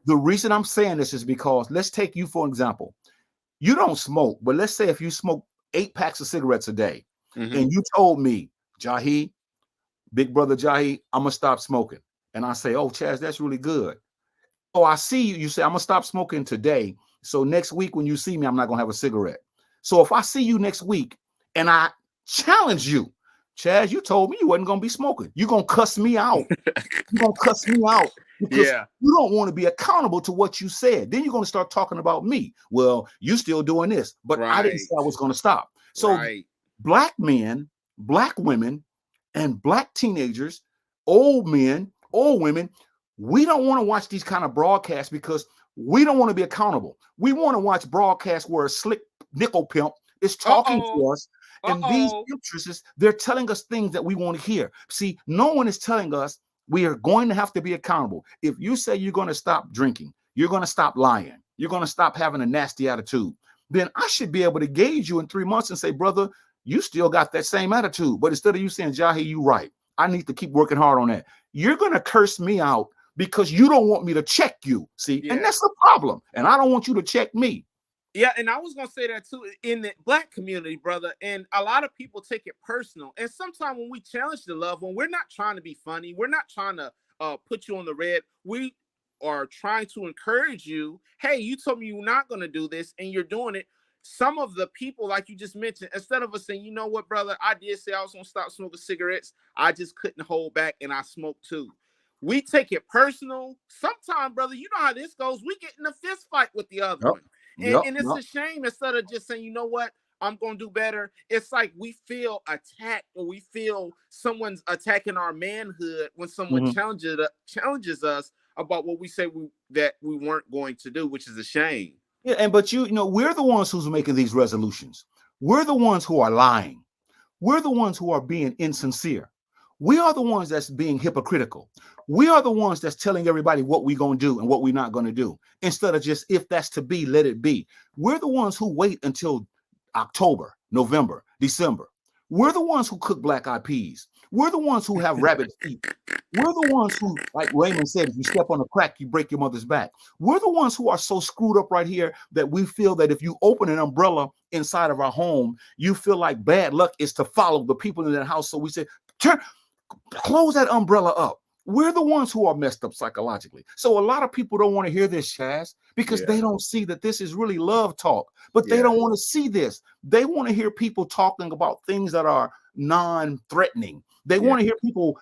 The reason I'm saying this is because let's take you for example. You don't smoke, but let's say if you smoke 8 packs of cigarettes a day, and you told me, Jahi, big brother Jahi, I'm gonna stop smoking. And I say, oh, Chazz, that's really good. Oh, I see you. You say, I'm gonna stop smoking today. So next week when you see me, I'm not gonna have a cigarette. So if I see you next week and I challenge you, Chazz, you told me you wasn't gonna be smoking. You're gonna cuss me out. You're gonna cuss me out because you don't want to be accountable to what you said. Then you're gonna start talking about me. Well, you still doing this, but I didn't say I was gonna stop. So black men, black women, and black teenagers, old men, old women, we don't want to watch these kind of broadcasts because we don't want to be accountable. We want to watch broadcasts where a slick nickel pimp is talking to us. And these interests, they're telling us things that we want to hear. See, no one is telling us we are going to have to be accountable. If you say you're going to stop drinking, you're going to stop lying, you're going to stop having a nasty attitude, then I should be able to gauge you in 3 months and say, brother, you still got that same attitude. But instead of you saying, Jahi, you right, I need to keep working hard on that, you're going to curse me out because you don't want me to check you. See, and that's the problem. And I don't want you to check me. Yeah, and I was going to say that too in the black community, brother. And a lot of people take it personal. And sometimes when we challenge the loved one, we're not trying to be funny. We're not trying to put you on the red. We are trying to encourage you. Hey, you told me you're not going to do this and you're doing it. Some of the people, like you just mentioned, instead of us saying, you know what, brother, I did say I was going to stop smoking cigarettes. I just couldn't hold back and I smoked too. We take it personal. Sometimes, brother, you know how this goes. We get in a fist fight with the other one. And it's a shame instead of just saying, you know what, I'm going to do better. It's like we feel attacked or we feel someone's attacking our manhood when someone challenges us about what we say that we weren't going to do, which is a shame. Yeah, but you know, we're the ones who's making these resolutions. We're the ones who are lying. We're the ones who are being insincere. We are the ones that's being hypocritical. We are the ones that's telling everybody what we're going to do and what we're not going to do. Instead of just, if that's to be, let it be. We're the ones who wait until October, November, December. We're the ones who cook black eyed peas. We're the ones who have rabbit feet. We're the ones who, like Raymond said, if you step on a crack, you break your mother's back. We're the ones who are so screwed up right here that we feel that if you open an umbrella inside of our home, you feel like bad luck is to follow the people in that house. So we say, close that umbrella up. We're the ones who are messed up psychologically. So a lot of people don't want to hear this, Chazz, because they don't see that this is really love talk, but they don't want to see this. They want to hear people talking about things that are non-threatening. They want to hear people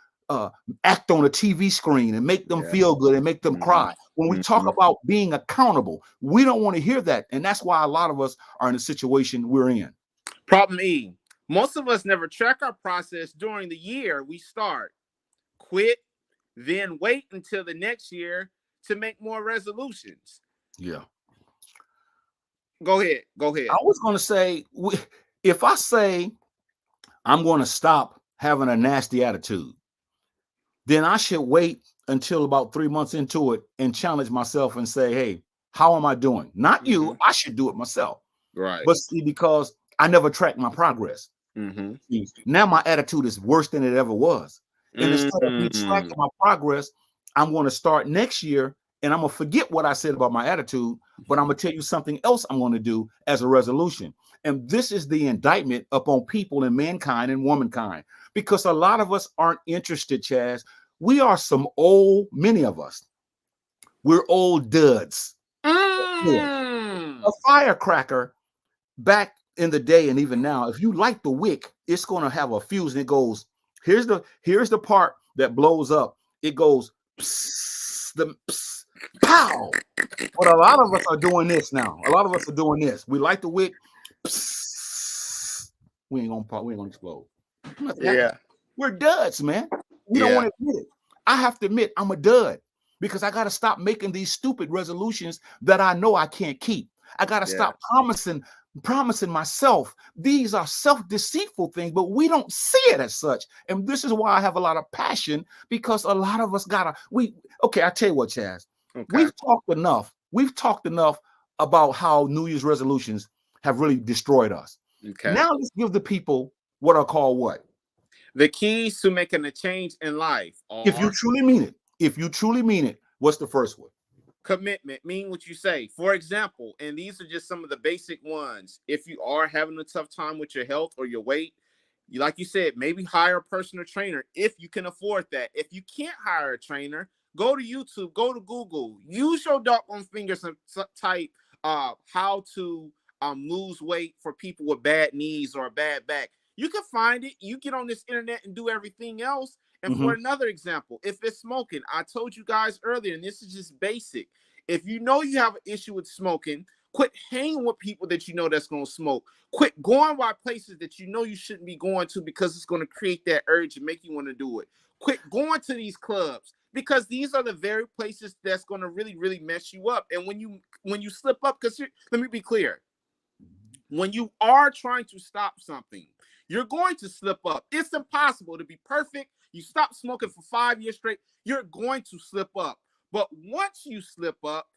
act on a TV screen and make them feel good and make them cry. When we talk about being accountable, we don't want to hear that. And that's why a lot of us are in the situation we're in. Problem E, most of us never track our process during the year we start. Quit, then wait until the next year to make more resolutions. Yeah. Go ahead. I was going to say, if I say I'm going to stop having a nasty attitude, then I should wait until about 3 months into it and challenge myself and say, hey, how am I doing? Not you. I should do it myself. Right. But see, because I never tracked my progress. Now my attitude is worse than it ever was. And instead of me tracking my progress, I'm going to start next year and I'm gonna forget what I said about my attitude, but I'm gonna tell you something else I'm gonna do as a resolution. And this is the indictment upon people and mankind and womankind, because a lot of us aren't interested, Chaz. We are many of us, we're old duds. Yeah. A firecracker back in the day and even now, if you light the wick, it's going to have a fuse, and it goes, here's the part that blows up. It goes psst, psst, pow. But a lot of us are doing this now. A lot of us are doing this. We light the wick, psst, we ain't gonna explode. Yeah. We're duds, man. We don't want to admit it. I have to admit I'm a dud, because I got to stop making these stupid resolutions that I know I can't keep. I got to stop promising myself. These are self-deceitful things, but we don't see it as such. And this is why I have a lot of passion, because a lot of us I tell you what, Chaz, we've talked enough about how New Year's resolutions have really destroyed us. Okay. Now let's give the people what I call what? The keys to making a change in life are, if you truly mean it, what's the first one? Commitment. Mean what you say. For example, and these are just some of the basic ones. If you are having a tough time with your health or your weight, like you said, maybe hire a personal trainer if you can afford that. If you can't hire a trainer, go to YouTube, go to Google, use your doggone fingers and type how to lose weight for people with bad knees or a bad back. You can find it. You get on this internet and do everything else. And for another example, if it's smoking, I told you guys earlier, and this is just basic. If you know you have an issue with smoking, quit hanging with people that you know that's going to smoke. Quit going by places that you know you shouldn't be going to, because it's going to create that urge and make you want to do it. Quit going to these clubs, because these are the very places that's going to really, really mess you up. And when you slip up, because let me be clear. When you are trying to stop something, you're going to slip up. It's impossible to be perfect. You stop smoking for 5 years straight, you're going to slip up. But once you slip up,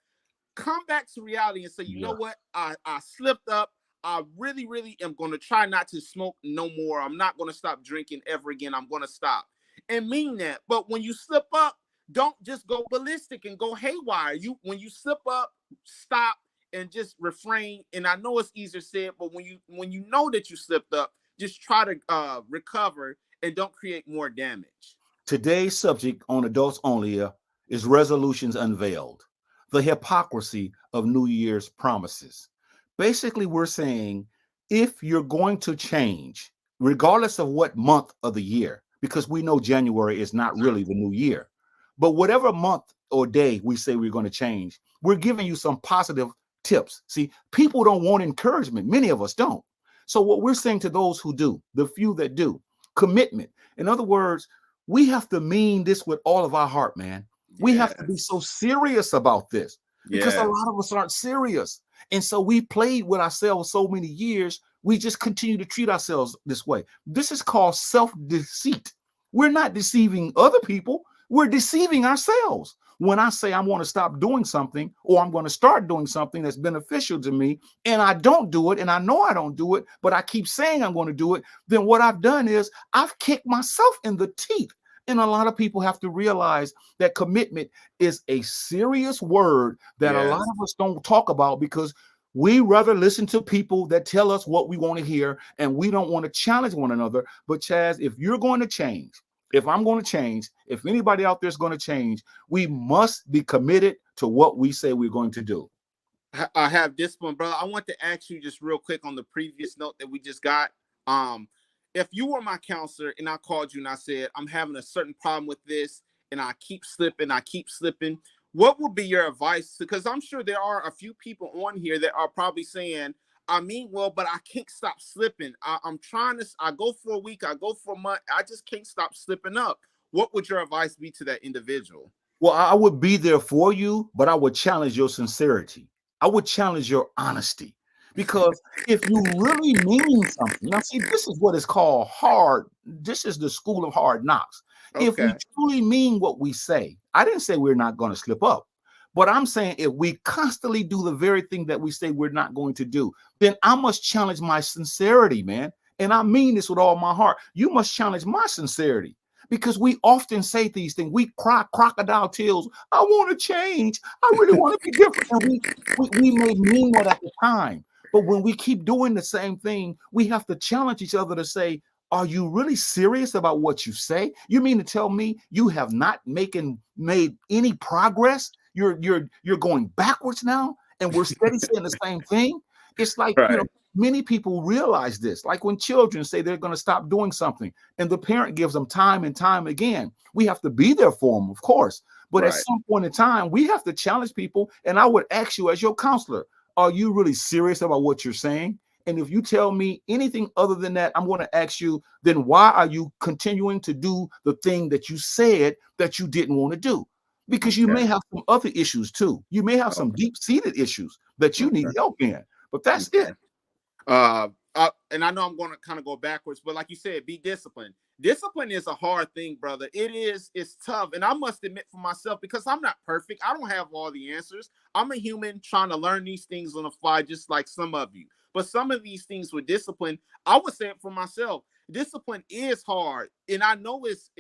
come back to reality and say, you know what? I slipped up. I really, really am going to try not to smoke no more. I'm not going to stop drinking ever again. I'm going to stop and mean that. But when you slip up, don't just go ballistic and go haywire. When you slip up, stop and just refrain. And I know it's easier said, but when you know that you slipped up, just try to recover and don't create more damage. Today's subject on Adults Only is resolutions unveiled, the hypocrisy of New Year's promises. Basically, we're saying if you're going to change, regardless of what month of the year, because we know January is not really the new year, but whatever month or day we say we're going to change, we're giving you some positive tips. See, people don't want encouragement. Many of us don't. So what we're saying to those who do, the few that do, commitment. In other words, we have to mean this with all of our heart, man. We have to be so serious about this, because a lot of us aren't serious. And so we played with ourselves so many years, we just continue to treat ourselves this way. This is called self-deceit. We're not deceiving other people. We're deceiving ourselves. When I say I want to stop doing something, or I'm going to start doing something that's beneficial to me, and I don't do it, and I know I don't do it, but I keep saying I'm going to do it, then what I've done is I've kicked myself in the teeth. And a lot of people have to realize that commitment is a serious word that a lot of us don't talk about, because we rather listen to people that tell us what we want to hear, and we don't want to challenge one another. But Chaz, if you're going to change, if I'm going to change, if anybody out there is going to change, we must be committed to what we say we're going to do. I have this one, brother. I want to ask you just real quick on the previous note that we just got. If you were my counselor and I called you and I said, I'm having a certain problem with this and I keep slipping, what would be your advice? Because I'm sure there are a few people on here that are probably saying, I mean, well, but I can't stop slipping. I'm trying to, I go for a week, I go for a month, I just can't stop slipping up. What would your advice be to that individual? Well, I would be there for you, but I would challenge your sincerity. I would challenge your honesty. Because if you really mean something, now see, this is what is called hard. This is the school of hard knocks. Okay. If we truly mean what we say, I didn't say we're not going to slip up, but I'm saying if we constantly do the very thing that we say we're not going to do, then I must challenge my sincerity, man. And I mean this with all my heart. You must challenge my sincerity, Because we often say these things. We cry crocodile tears. I want to change. I really want to be different. And we may mean what at the time. But when we keep doing the same thing, we have to challenge each other to say, are you really serious about what you say? You mean to tell me you have not made any progress? You're going backwards now, and we're steady saying the same thing. It's like, Right. many people realize this. Like when children say they're going to stop doing something, and the parent gives them time and time again. We have to be there for them, of course. But at Right. some point in time, we have to challenge people. And I would ask you, as your counselor, are you really serious about what you're saying? And if you tell me anything other than that, I'm going to ask you, then why are you continuing to do the thing that you said that you didn't want to do? Because you Okay. may have some other issues too. You may have some deep-seated issues that you need Okay. help in. But that's Okay. it. And I know I'm going to kind of go backwards, but like you said, be disciplined. Discipline is a hard thing, brother. It's tough. And I must admit for myself, because I'm not perfect, I don't have all the answers. I'm a human trying to learn these things on the fly, just like some of you. But some of these things with discipline, I would say it for myself. Discipline is hard. And I know it's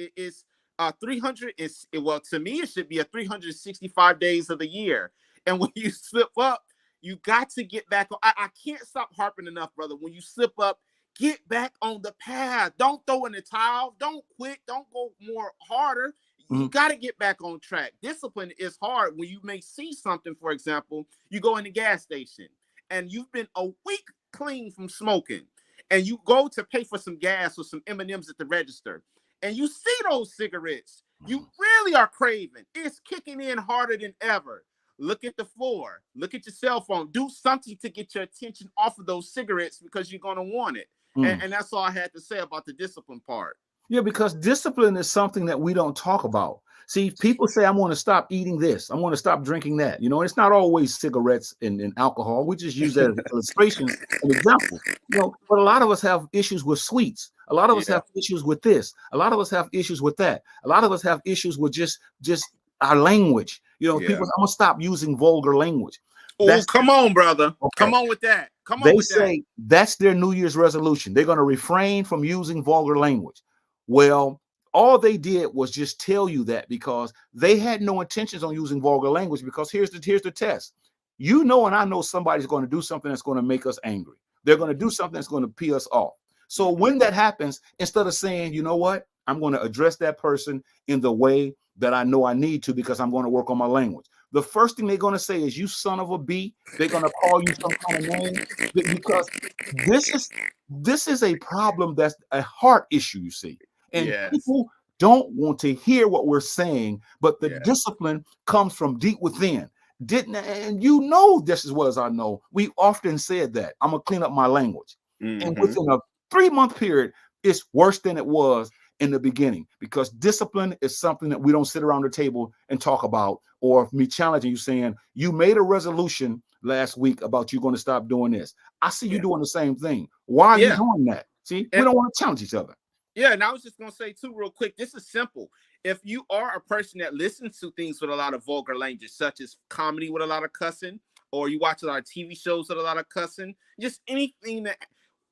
300 is, well, to me, it should be a 365 days of the year. And when you slip up, you got to get back on. I can't stop harping enough, brother. When you slip up, get back on the path. Don't throw in the towel. Don't quit. Don't go more harder. You Mhm. got to get back on track. Discipline is hard when you may see something. For example, you go in the gas station and you've been a week clean from smoking, and you go to pay for some gas or some M&Ms at the register, and you see those cigarettes. You really are craving. It's kicking in harder than ever. Look at the floor. Look at your cell phone. Do something to get your attention off of those cigarettes, because you're going to want it. Mm. And that's all I had to say about the discipline part. Yeah, because discipline is something that we don't talk about. See, people say, I'm going to stop eating this. I'm going to stop drinking that. It's not always cigarettes and alcohol. We just use that as an illustration, an example. But a lot of us have issues with sweets. A lot of us Yeah. have issues with this. A lot of us have issues with that. A lot of us have issues with just our language. Yeah. People, I'm going to stop using vulgar language. Oh, That's come on, brother. okay. Come on with that. Come on They with that. say that's their New Year's resolution. They're going to refrain from using vulgar language. Well, all they did was just tell you that because they had no intentions on using vulgar language. Because here's the test. And I know somebody's going to do something that's going to make us angry. They're going to do something that's going to pee us off. So when that happens, instead of saying, you know what, I'm going to address that person in the way that I know I need to because I'm going to work on my language. The first thing they're going to say is, you son of a B. They're going to call you some kind of name, because this is a problem that's a heart issue, you see. And Yes. people don't want to hear what we're saying, but the Yeah. discipline comes from deep within. And this as well as I know, we often said that I'm gonna clean up my language. And within a 3-month period, it's worse than it was in the beginning, because discipline is something that we don't sit around the table and talk about, or me challenging you saying, you made a resolution last week about you're going to stop doing this. I see you Yeah. doing the same thing. Why are you Yeah. doing that? See, we And don't want to challenge each other. yeah, and I was just gonna say too, real quick, this is simple. If you are a person that listens to things with a lot of vulgar language, such as comedy with a lot of cussing, or you watch a lot of TV shows with a lot of cussing, just any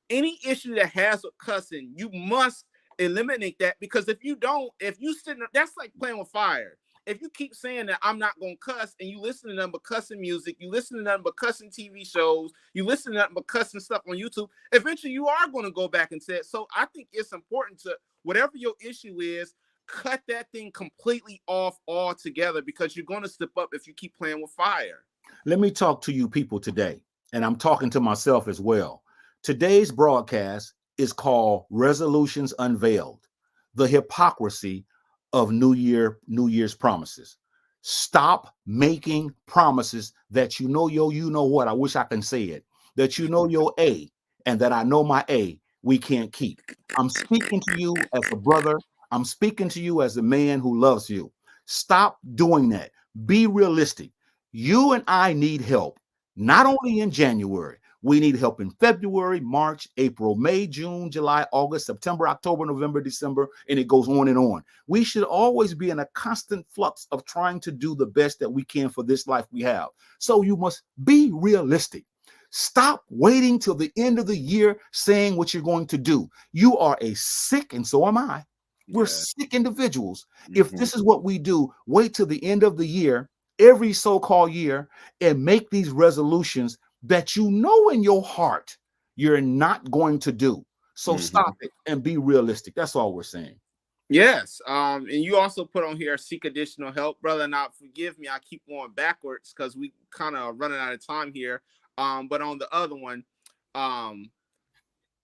issue that has with cussing, you must eliminate that. Because if you don't, if you sit, that's like playing with fire. If you keep saying that I'm not gonna cuss, and you listen to nothing but cussing music, you listen to nothing but cussing TV shows, you listen to nothing but cussing stuff on YouTube, eventually you are going to go back and say it. So I think it's important to, whatever your issue is, cut that thing completely off altogether, because you're going to slip up if you keep playing with fire. Let me talk to you people today, and I'm talking to myself as well. Today's broadcast is called Resolutions Unveiled, the hypocrisy of New Year's promises. Stop making promises that you know what, I wish I can say it, that your A, and that I know my A, we can't keep. I'm speaking to you as a brother. I'm speaking to you as a man who loves you. Stop doing that. Be realistic. You and I need help, not only in January. We need help in February, March, April, May, June, July, August, September, October, November, December, and it goes on and on. We should always be in a constant flux of trying to do the best that we can for this life we have. So you must be realistic. Stop waiting till the end of the year saying what you're going to do. You are a sick, and so am I, We're Yeah. sick individuals. If Hmm. this is what we do, wait till the end of the year, every so-called year, and make these resolutions that you know in your heart you're not going to do. So Hmm. stop it and be realistic. That's all we're saying. Yes. And you also put on here seek additional help, brother. Now, forgive me, I keep going backwards because we kind of running out of time here. But on the other one, um,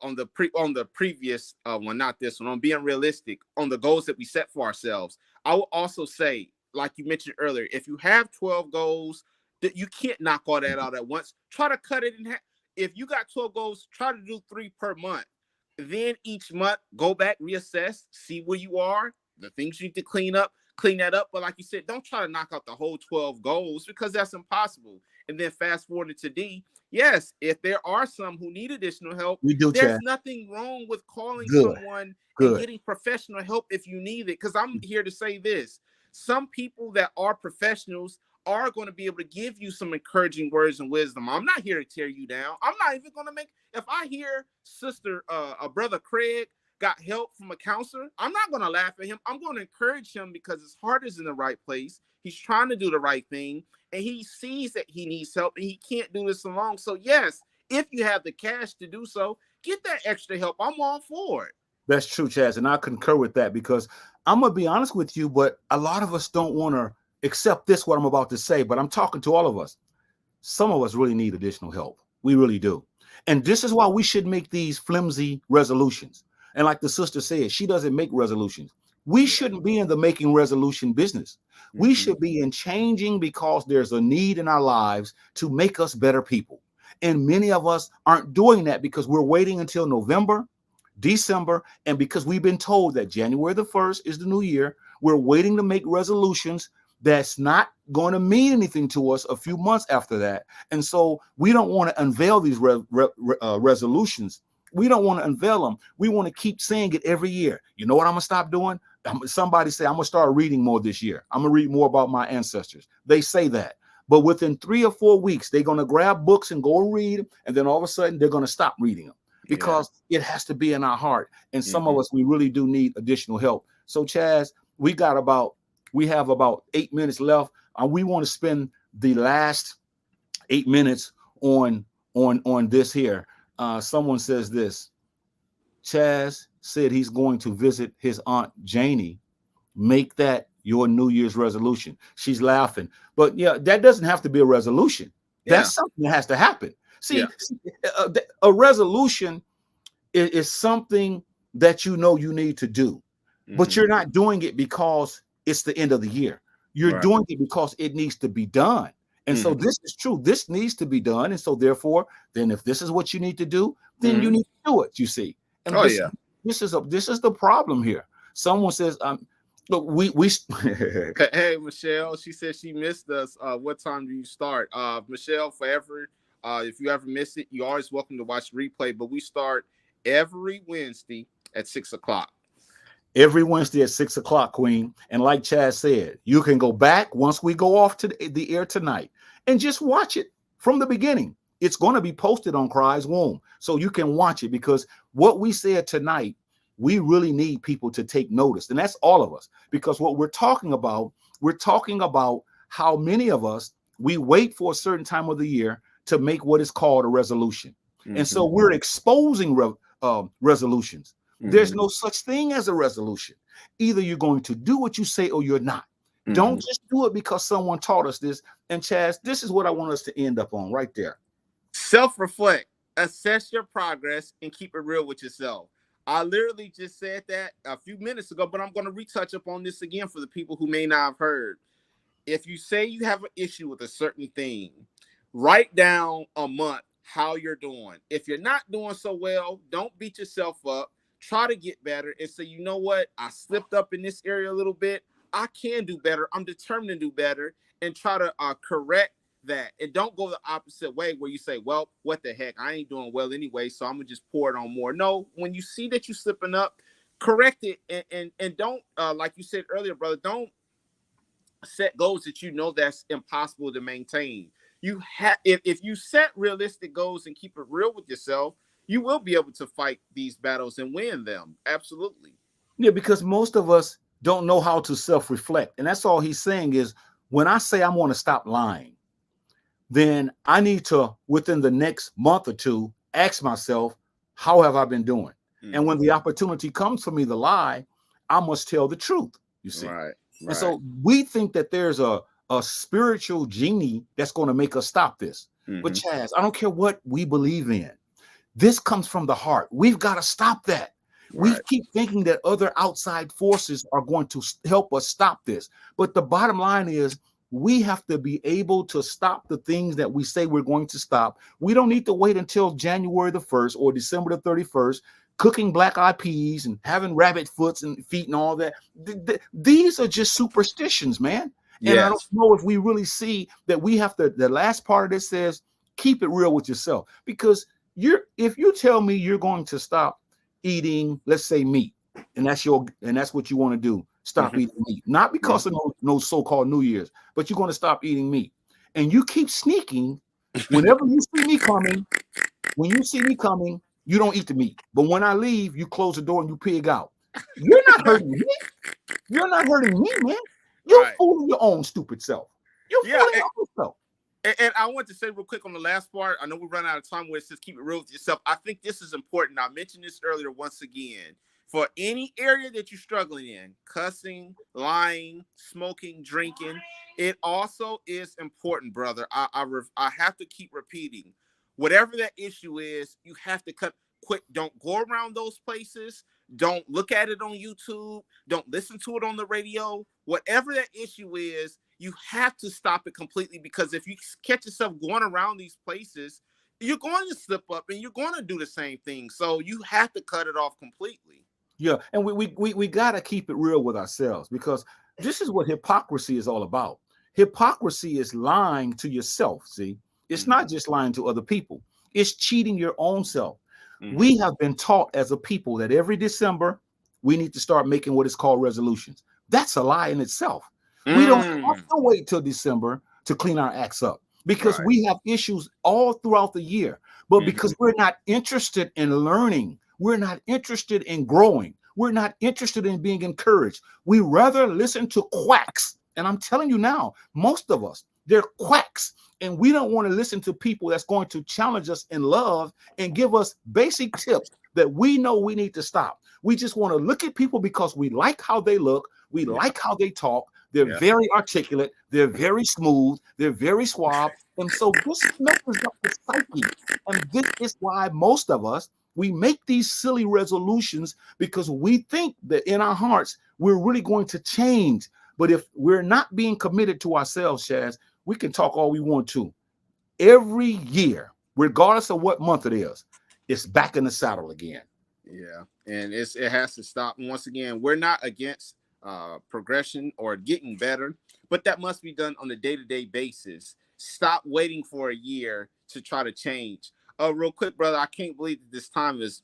on the previous one, not this one, on being realistic on the goals that we set for ourselves, I will also say, like you mentioned earlier, if you have 12 goals, that you can't knock all that out at once. Try to cut it in half. If you got 12 goals, try to do 3 per month. Then each month, go back, reassess, see where you are, the things you need to clean that up. But like you said, don't try to knock out the whole 12 goals because that's impossible. And then fast forward to D. Yes, if there are some who need additional help, We do, there's Chad. nothing wrong with calling Good, someone and good. getting professional help if you need it. Because I'm here to say this: some people that are professionals are going to be able to give you some encouraging words and wisdom. I'm not here to tear you down. I'm not even going to make. If I hear a brother Craig got help from a counselor, I'm not going to laugh at him. I'm going to encourage him because his heart is in the right place. He's trying to do the right thing, and he sees that he needs help, and he can't do this alone. So yes, if you have the cash to do so, get that extra help. I'm all for it. That's true, Chaz, and I concur with that because I'm gonna be honest with you, but a lot of us don't want to accept this what I'm about to say. But I'm talking to all of us. Some of us really need additional help. We really do. And this is why we should make these flimsy resolutions. And like the sister said, she doesn't make resolutions. We Yeah. shouldn't be in the making resolution business. We Mm-hmm. should be in changing because there's a need in our lives to make us better people. And many of us aren't doing that because we're waiting until November, December, and because we've been told that January the 1st is the new year, we're waiting to make resolutions that's not going to mean anything to us a few months after that. And so we don't want to unveil these resolutions. We don't want to unveil them. We want to keep saying it every year. You know what I'm going to stop doing? Somebody say, I'm going to start reading more this year. I'm going to read more about my ancestors. They say that. But within 3 or 4 weeks, they're going to grab books and go and read, and then all of a sudden, they're going to stop reading them Yeah. because it has to be in our heart. And some Mm-hmm. of us, we really do need additional help. So, Chaz, we have about 8 minutes left. We want to spend the last 8 minutes on this here. Someone says this. Chaz said he's going to visit his aunt Janie. Make that your New Year's resolution. She's laughing, but yeah, that doesn't have to be a resolution. Yeah. That's something that has to happen. Yeah. See, a resolution is something that you know you need to do, but Mm-hmm. you're not doing it because it's the end of the year. You're Right. doing it because it needs to be done. And so Mm-hmm. this is true. This needs to be done. And so therefore, then if this is what you need to do, then you Mm-hmm. need to do it, you see. And Oh yeah. this is the problem here. Someone says, look, we Hey, Michelle. She said she missed us. What time do you start? Michelle, forever. If you ever miss it, you're always welcome to watch the replay. But we start every Wednesday at 6 o'clock. every Wednesday at 6 o'clock, Queen. And like Chad said, you can go back once we go off to the air tonight and just watch it from the beginning. It's going to be posted on Cry's Womb. So you can watch it because what we said tonight, we really need people to take notice. And that's all of us. Because what we're talking about how many of us, we wait for a certain time of the year to make what is called a resolution. And Mm-hmm. so we're exposing resolutions. There's Mm-hmm. no such thing as a resolution. Either you're going to do what you say or you're not. Mm-hmm. Don't just do it because someone taught us this. And Chaz, this is what I want us to end up on right there. Self-reflect, assess your progress, and keep it real with yourself. I literally just said that a few minutes ago, but I'm going to retouch up on this again for the people who may not have heard. If you say you have an issue with a certain thing, write down a month how you're doing. If you're not doing so well, don't beat yourself up. Try to get better and say, you know what? I slipped up in this area a little bit. I can do better. I'm determined to do better and try to correct that. And don't go the opposite way where you say, well, what the heck? I ain't doing well anyway, so I'm going to just pour it on more. No, when you see that you're slipping up, correct it and don't, like you said earlier, brother, don't set goals that you know that's impossible to maintain. You have if you set realistic goals and keep it real with yourself, you will be able to fight these battles and win them. Absolutely. Yeah, because most of us don't know how to self-reflect. And that's all he's saying is when I say I'm going to stop lying, then I need to, within the next month or two, ask myself, how have I been doing? And when the opportunity comes for me to lie, I must tell the truth, you see. Right. And so we think that there's a spiritual genie that's going to make us stop this. But Chazz, I don't care what we believe in. This comes from the heart. We've got to stop that. We keep thinking that other outside forces are going to help us stop this. But the bottom line is we have to be able to stop the things that we say we're going to stop. We don't need to wait until January the 1st or December the 31st, cooking black-eyed peas and having rabbit foots and feet and all that. These are just superstitions, man. And I don't know if we really see that we have to, the last part of this says, keep it real with yourself. Because if you tell me you're going to stop eating, let's say meat, and that's what you want to do, stop eating meat, not because of no so-called New Year's, but you're going to stop eating meat, and you keep sneaking. Whenever you see me coming, you don't eat the meat, but when I leave, you close the door and you pig out. You're not hurting me. You're not hurting me, man. You're fooling your own stupid self. You're fooling your own self. And I want to say real quick on the last part, I know we run out of time where it says keep it real with yourself. I think this is important. I mentioned this earlier once again. For any area that you're struggling in, cussing, lying, smoking, drinking, it also is important, brother. I have to keep repeating. Whatever that issue is, you have to quit. Don't go around those places. Don't look at it on YouTube. Don't listen to it on the radio. Whatever that issue is, you have to stop it completely, because if you catch yourself going around these places, you're going to slip up and you're going to do the same thing. So you have to cut it off completely. Yeah, and we got to keep it real with ourselves, because this is what hypocrisy is all about. Hypocrisy is lying to yourself, see? It's not just lying to other people. It's cheating your own self. We have been taught as a people that every December, we need to start making what is called resolutions. That's a lie in itself. We don't have to wait till December to clean our acts up, because we have issues all throughout the year. But because we're not interested in learning, we're not interested in growing, we're not interested in being encouraged, we rather listen to quacks. And I'm telling you now, most of us, they're quacks. And we don't want to listen to people that's going to challenge us in love and give us basic tips that we know we need to stop. We just want to look at people because we like how they look, we like how they talk. They're very articulate. They're very smooth. They're very suave. And so this messes up the psyche. And this is why most of us, we make these silly resolutions, because we think that in our hearts, we're really going to change. But if we're not being committed to ourselves, Chazz, we can talk all we want to. Every year, regardless of what month it is, it's back in the saddle again. Yeah. And it has to stop. And once again, we're not against progression or getting better, but that must be done on a day-to-day basis. Stop waiting for a year to try to change. Real quick, brother, I can't believe that this time is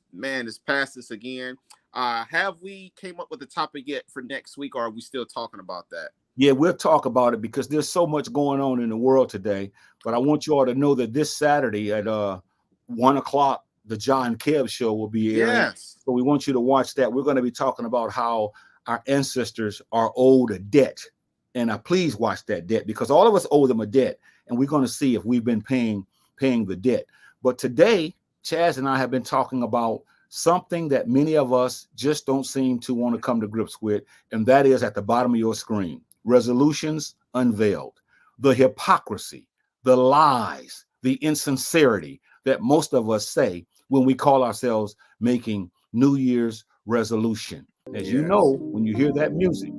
past us again. Have we came up with a topic yet for next week, or are we still talking about that? Yeah, we'll talk about it, because there's so much going on in the world today. But I want you all to know that this Saturday at 1 o'clock, the John Kev show will be airing. Yes. So we want you to watch that. We're going to be talking about how our ancestors are owed a debt. And please watch that debt, because all of us owe them a debt. And we're going to see if we've been paying the debt. But today, Chazz and I have been talking about something that many of us just don't seem to want to come to grips with. And that is at the bottom of your screen: resolutions unveiled, the hypocrisy, the lies, the insincerity that most of us say when we call ourselves making New Year's resolution. As you know, when you hear that music,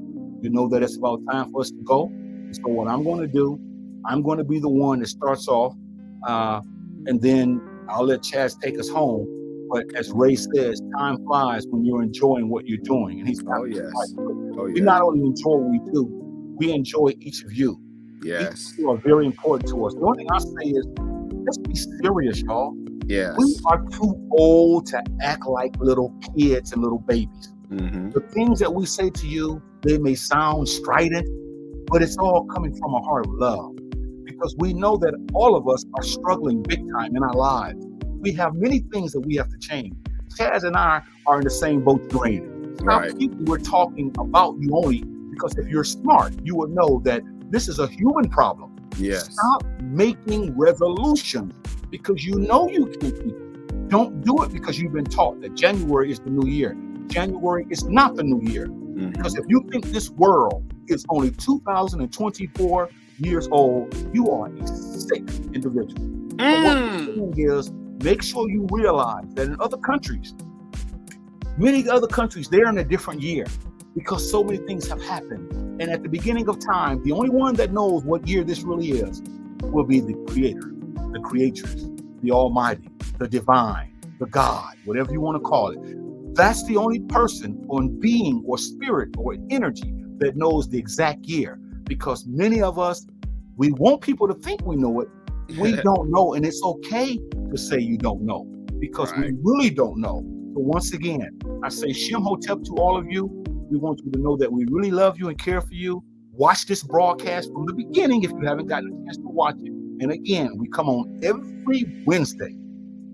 you know that it's about time for us to go. So what I'm going to do, I'm going to be the one that starts off, and then I'll let Chazz take us home. But as Ray says, time flies when you're enjoying what you're doing. And he's right. We not only enjoy what we do, we enjoy each of you. Yes. Each of you are very important to us. The only thing I say is, let's be serious, y'all. Yes. We are too old to act like little kids and little babies. The things that we say to you, they may sound strident, but it's all coming from a heart of love, because we know that all of us are struggling big time in our lives. We have many things that we have to change. Chazz and I are in the same boat you're in. Stop Right. thinking we're talking about you only, because if you're smart, you would know that this is a human problem. Yes. Stop making resolutions because you know you can keep it. Don't do it because you've been taught that January is the new year. January is not the new year. Because if you think this world is only 2024 years old, you are a sick individual. But what I'm saying is, make sure you realize that in other countries, many other countries, they're in a different year because so many things have happened. And at the beginning of time, the only one that knows what year this really is will be the creator, the creatress, the almighty, the divine, the God, whatever you want to call it. That's the only person or being or spirit or energy that knows the exact year. Because many of us, we want people to think we know it. We don't know. And it's okay to say you don't know because we really don't know. So once again, I say Shem Hotep to all of you. We want you to know that we really love you and care for you. Watch this broadcast from the beginning if you haven't gotten a chance to watch it. And again, we come on every Wednesday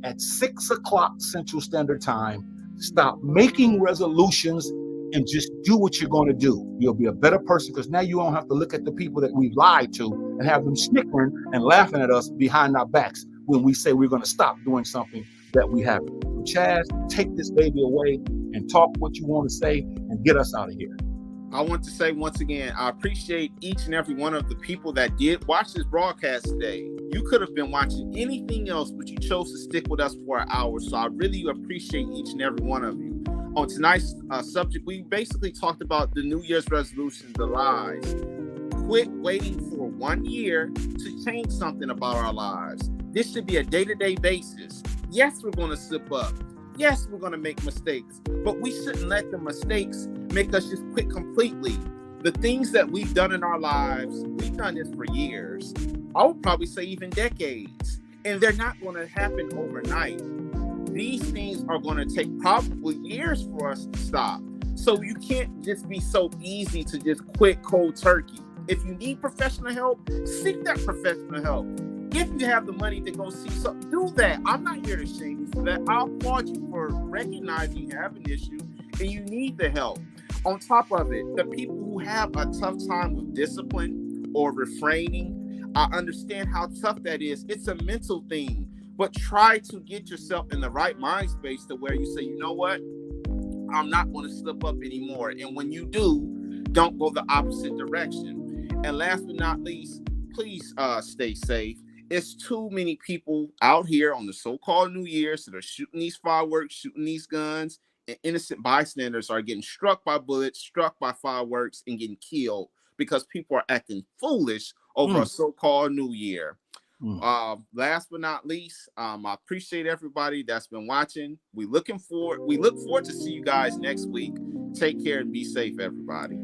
at 6 o'clock Central Standard Time. Stop making resolutions and just do what you're going to do. You'll be a better person because now you don't have to look at the people that we've lied to and have them snickering and laughing at us behind our backs when we say we're going to stop doing something that we haven't. So Chazz, take this baby away and talk what you want to say and get us out of here. I want to say once again, I appreciate each and every one of the people that did watch this broadcast today. You could have been watching anything else, but you chose to stick with us for an hour. So I really appreciate each and every one of you. On tonight's subject, we basically talked about the New Year's resolution, the lies. Quit waiting for 1 year to change something about our lives. This should be a day-to-day basis. Yes, we're going to slip up. Yes, we're going to make mistakes, but we shouldn't let the mistakes make us just quit completely. The things that we've done in our lives, we've done this for years. I would probably say even decades, and they're not going to happen overnight. These things are going to take probably years for us to stop. So you can't just be so easy to just quit cold turkey. If you need professional help, seek that professional help. If you have the money to go see something, do that. I'm not here to shame you for that. I'll applaud you for recognizing you have an issue and you need the help. On top of it, the people who have a tough time with discipline or refraining, I understand how tough that is. It's a mental thing, but try to get yourself in the right mind space to where you say, you know what? I'm not going to slip up anymore. And when you do, don't go the opposite direction. And last but not least, please stay safe. It's too many people out here on the so-called New Year's that are shooting these fireworks, shooting these guns, and innocent bystanders are getting struck by bullets, struck by fireworks, and getting killed because people are acting foolish over a so-called New Year. Last but not least, I appreciate everybody that's been watching. We look forward to see you guys next week. Take care and be safe, everybody.